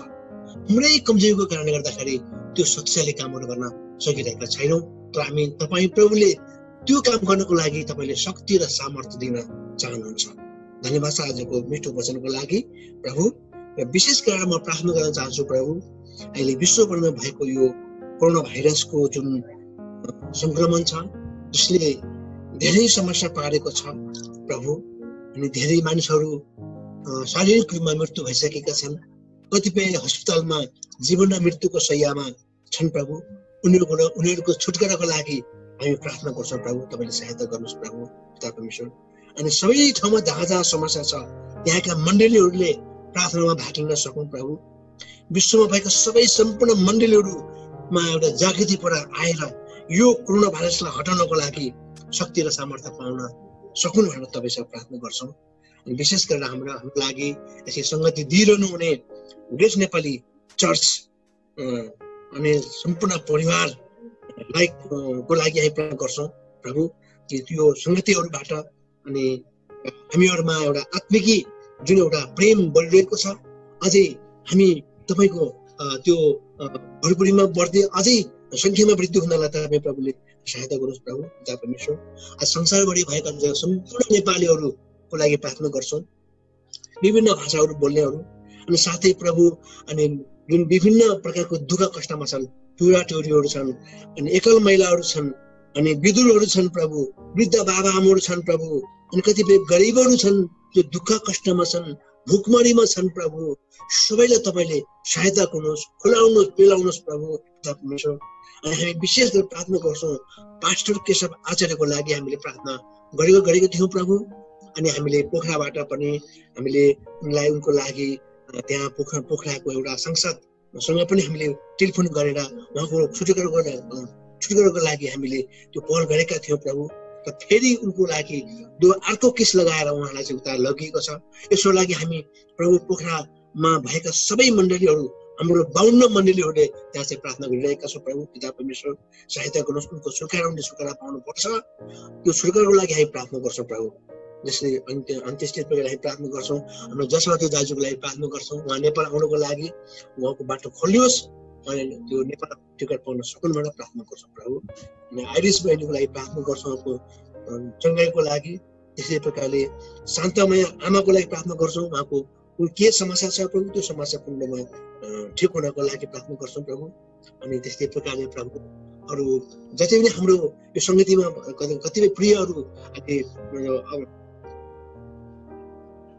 [SPEAKER 10] हाम्रै कमजोरीको कारणले गर्दाखेरि त्यो शक्तिशाली कामहरू गर्न सकिरहेका छैनौँ। तर हामी तपाईँ प्रभुले त्यो काम गर्नको लागि तपाईँले शक्ति र सामर्थ्य दिन चाहनुहुन्छ। धन्यवाद छ आजको मिठो वचनको लागि प्रभु। र विशेष गरेर म प्रार्थना गर्न चाहन्छु प्रभु, अहिले विश्वभरमा भएको यो कोरोना भाइरसको जुन संक्रमण छ, जसले धेरै समस्या पारेको छ प्रभु। अनि धेरै मानिसहरू शारीरिक रूपमा मृत्यु भइसकेका छन्। कतिपय अस्पतालमा जीवन र मृत्युको शैय्यामा छन् प्रभु। उनीहरूको छुटकाराको लागि हामी प्रार्थना गर्छौँ प्रभु। तपाईँले सहायता गर्नुहोस् प्रभु पिता परमेश्वर। अनि सबै ठाउँमा जहाँ जहाँ समस्या छ त्यहाँका मण्डलीहरूले प्रार्थनामा भाग लिन सकौँ प्रभु। विश्वमा भएका सबै सम्पूर्ण मण्डलीहरूमा एउटा जागृति पर आएर यो कोरोना भाइरसलाई हटाउनको लागि शक्ति र सामर्थ्य पाउन सकुन् भनेर तपाईँसँग प्रार्थना गर्छौँ। अनि विशेष गरेर हाम्रो लागि यसरी सङ्गति दिइरहनु हुने ग्रेस नेपाली चर्च अनि सम्पूर्ण परिवारलाई को लागि हामी प्रार्थना गर्छौँ प्रभु कि त्यो सङ्गतिहरूबाट अनि हामीहरूमा एउटा आत्मिकी जुन एउटा प्रेम बढिरहेको छ, अझै हामी तपाईँको त्यो भरपुरीमा बढ्दै अझै सङ्ख्यामा वृद्धि हुनलाई तपाईँ प्रभुले सहायता गर्नुहोस् प्रभु पिता परमेश्वर। आज संसारभरि भएका सम्पूर्ण नेपालीहरूको लागि प्रार्थना गर्छौँ, विभिन्न भाषाहरू बोल्नेहरू अनि साथै प्रभु अनि जुन विभिन्न प्रकारको दुःख कष्टमा छन्, बुढा टोरीहरू छन्, अनि एकल महिलाहरू छन्, अनि विधुरहरू छन् प्रभु, वृद्ध बाबा आमाहरू छन् प्रभु, अनि कतिपय गरिबहरू छन् जो दुःख कष्टमा छन्, भुकमरीमा छन् प्रभु। सबैलाई तपाईँले सहायता गर्नुहोस्, खुलाउनुहोस्, पेलाउनुहोस् प्रभु पिता परमेश्वर। अनि हामी विशेष गरी प्रार्थना गर्छौँ पास्टर केशव आचार्यको लागि हामीले प्रार्थना गरेको थियौँ प्रभु। अनि हामीले पोखराबाट पनि हामीले उनलाई उनको लागि त्यहाँ पोखराको एउटा सांसदसँग पनि हामीले टेलिफोन गरेर उहाँको छुटकाराको लागि हामीले त्यो पहल गरेका थियौँ प्रभु। र फेरि उनको लागि अर्को केस लगाएर उहाँलाई चाहिँ उता लगिएको छ। यसको लागि हामी प्रभु पोखरामा भएका सबै मण्डलीहरू, हाम्रो 52 मण्डलीहरूले त्यहाँ चाहिँ प्रार्थना गरिरहेका छौँ प्रभु पिता परमेश्वर। सहायता गर्नुहोस्, उनको छुटकारा पाउनुपर्छ। त्यो छुटकाराको लागि हामी प्रार्थना गर्छौँ प्रभु। जसले अन्त्येष्टिको लागि हामी प्रार्थना गर्छौँ। हाम्रो जसवती दाजुको लागि प्रार्थना गर्छौँ, उहाँ नेपाल आउनको लागि उहाँको बाटो खोलियोस् अनि त्यो नेपाल टिकट पाउन सकुन् भनेर प्रार्थना गर्छौँ प्रभु। अनि आइरिस बहिनीको लागि प्रार्थना गर्छौँ, उहाँको चङ्गाइको लागि। त्यसै प्रकारले शान्तमय आमाको लागि प्रार्थना गर्छौँ, उहाँको के समस्या छ प्रभु त्यो समस्या पूर्णमा ठिक हुनको लागि प्रार्थना गर्छौँ प्रभु। अनि त्यस्तै प्रकारले प्रभु अरू जति पनि हाम्रो यो सङ्गतिमा कतिपय प्रियहरू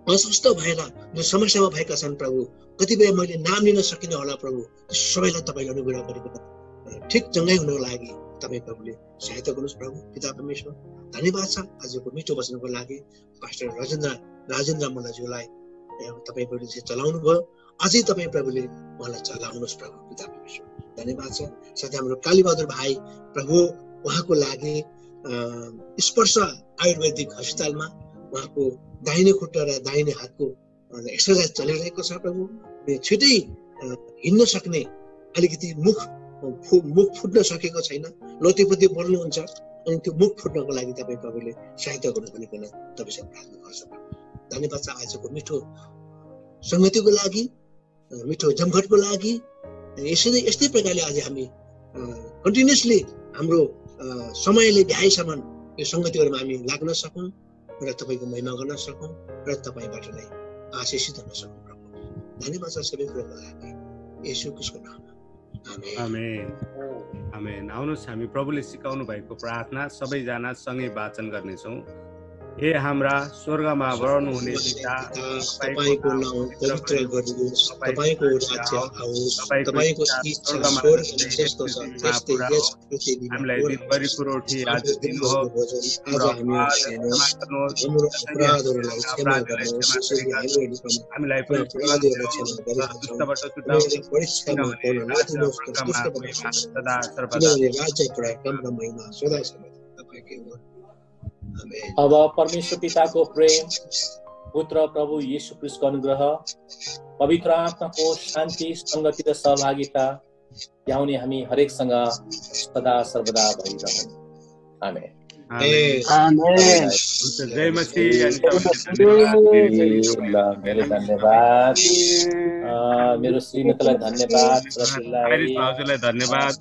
[SPEAKER 10] अस्वस्थ भएर जो समस्यामा भएका छन् प्रभु, कतिपय मैले नाम लिन सकिनँ होला प्रभु, सबैलाई तपाईँले अनुग्रह गरेको ठिक चङ्गाइ हुनको लागि तपाईँ प्रभुले सहायता गर्नुहोस् प्रभु। पिता परमेश्वर धन्यवाद छ आजको मिठो वचनको लागि। पास्टर राजेन्द्र मल्लज्यूलाई तपाईँ प्रभुले चलाउनु भयो, अझै तपाईँ प्रभुले उहाँलाई चलाउनुहोस् प्रभु। पिता परमेश्वर धन्यवाद छ। साथै हाम्रो कालीबहादुर भाइ प्रभु, उहाँको लागि स्पर्श आयुर्वेदिक अस्पतालमा उहाँको दाहिने खुट्टा र दाहिने हातको एक्सर्साइज चलिरहेको छ प्रभु। छिटै हिँड्न सक्ने, अलिकति मुख फुट्न सकेको छैन, लतेपति बोल्नुहुन्छ, अनि त्यो मुख फुट्नको लागि तपाईँ प्रभुले सहायता गर्नु भनिकन तपाईँसँग प्रार्थना गर्छ। धन्यवाद छ आजको मिठो सङ्गतिको लागि, मिठो जमघटको लागि। यस्तै प्रकारले आज हामी कन्टिन्युसली हाम्रो समयले भ्याएसम्म यो सङ्गतिहरूमा हामी लाग्न सकौँ र तपाईँको महिमा गर्न सकौँ र तपाईँबाट नै आशिषित हुन सकौँ प्रभु। धन्यवाद छ सबै कुरोको लागि येशू ख्रीष्टको नाममा।
[SPEAKER 2] आमेन आमेन। आउनुहोस् हामी प्रभुले सिकाउनु भएको प्रार्थना सबैजना सँगै वाचन गर्नेछौँ। हे हाम्रा स्वर्गमा रहनुहुने पिता,
[SPEAKER 10] तपाईको नाउँ पवित्र गरियोस्, तपाईको राज्य आओस्, तपाईको इच्छा स्वर्गमा जस्तो छ त्यस्तै यस पृथ्वीमा
[SPEAKER 2] हामीलाई दिनभरिको रोटी आज दिनुहोस्,
[SPEAKER 10] आज हामीलाई हाम्रो अपराधहरूलाई क्षमा गर्नुहोस् जसरी
[SPEAKER 2] हामीलाई
[SPEAKER 10] परीक्षामा पर्न नदिनुहोस्,
[SPEAKER 2] सदा सर्वदा
[SPEAKER 10] राज्य पराक्रम र महिमा सदा सर्वदा तपाईकै हो।
[SPEAKER 3] अब परमेश्वर पिताको प्रेम, पुत्र प्रभु येशू ख्रीष्टको अनुग्रह, पवित्र आत्माको शान्ति, संगति र सहभागिता याउने हामी हरेकसँग सदा सर्वदा भइरहौँ। आमेन।
[SPEAKER 2] जय मसीह।
[SPEAKER 3] धेरै धन्यवाद मेरो श्रीमतीलाई धन्यवाद,
[SPEAKER 2] धन्यवाद।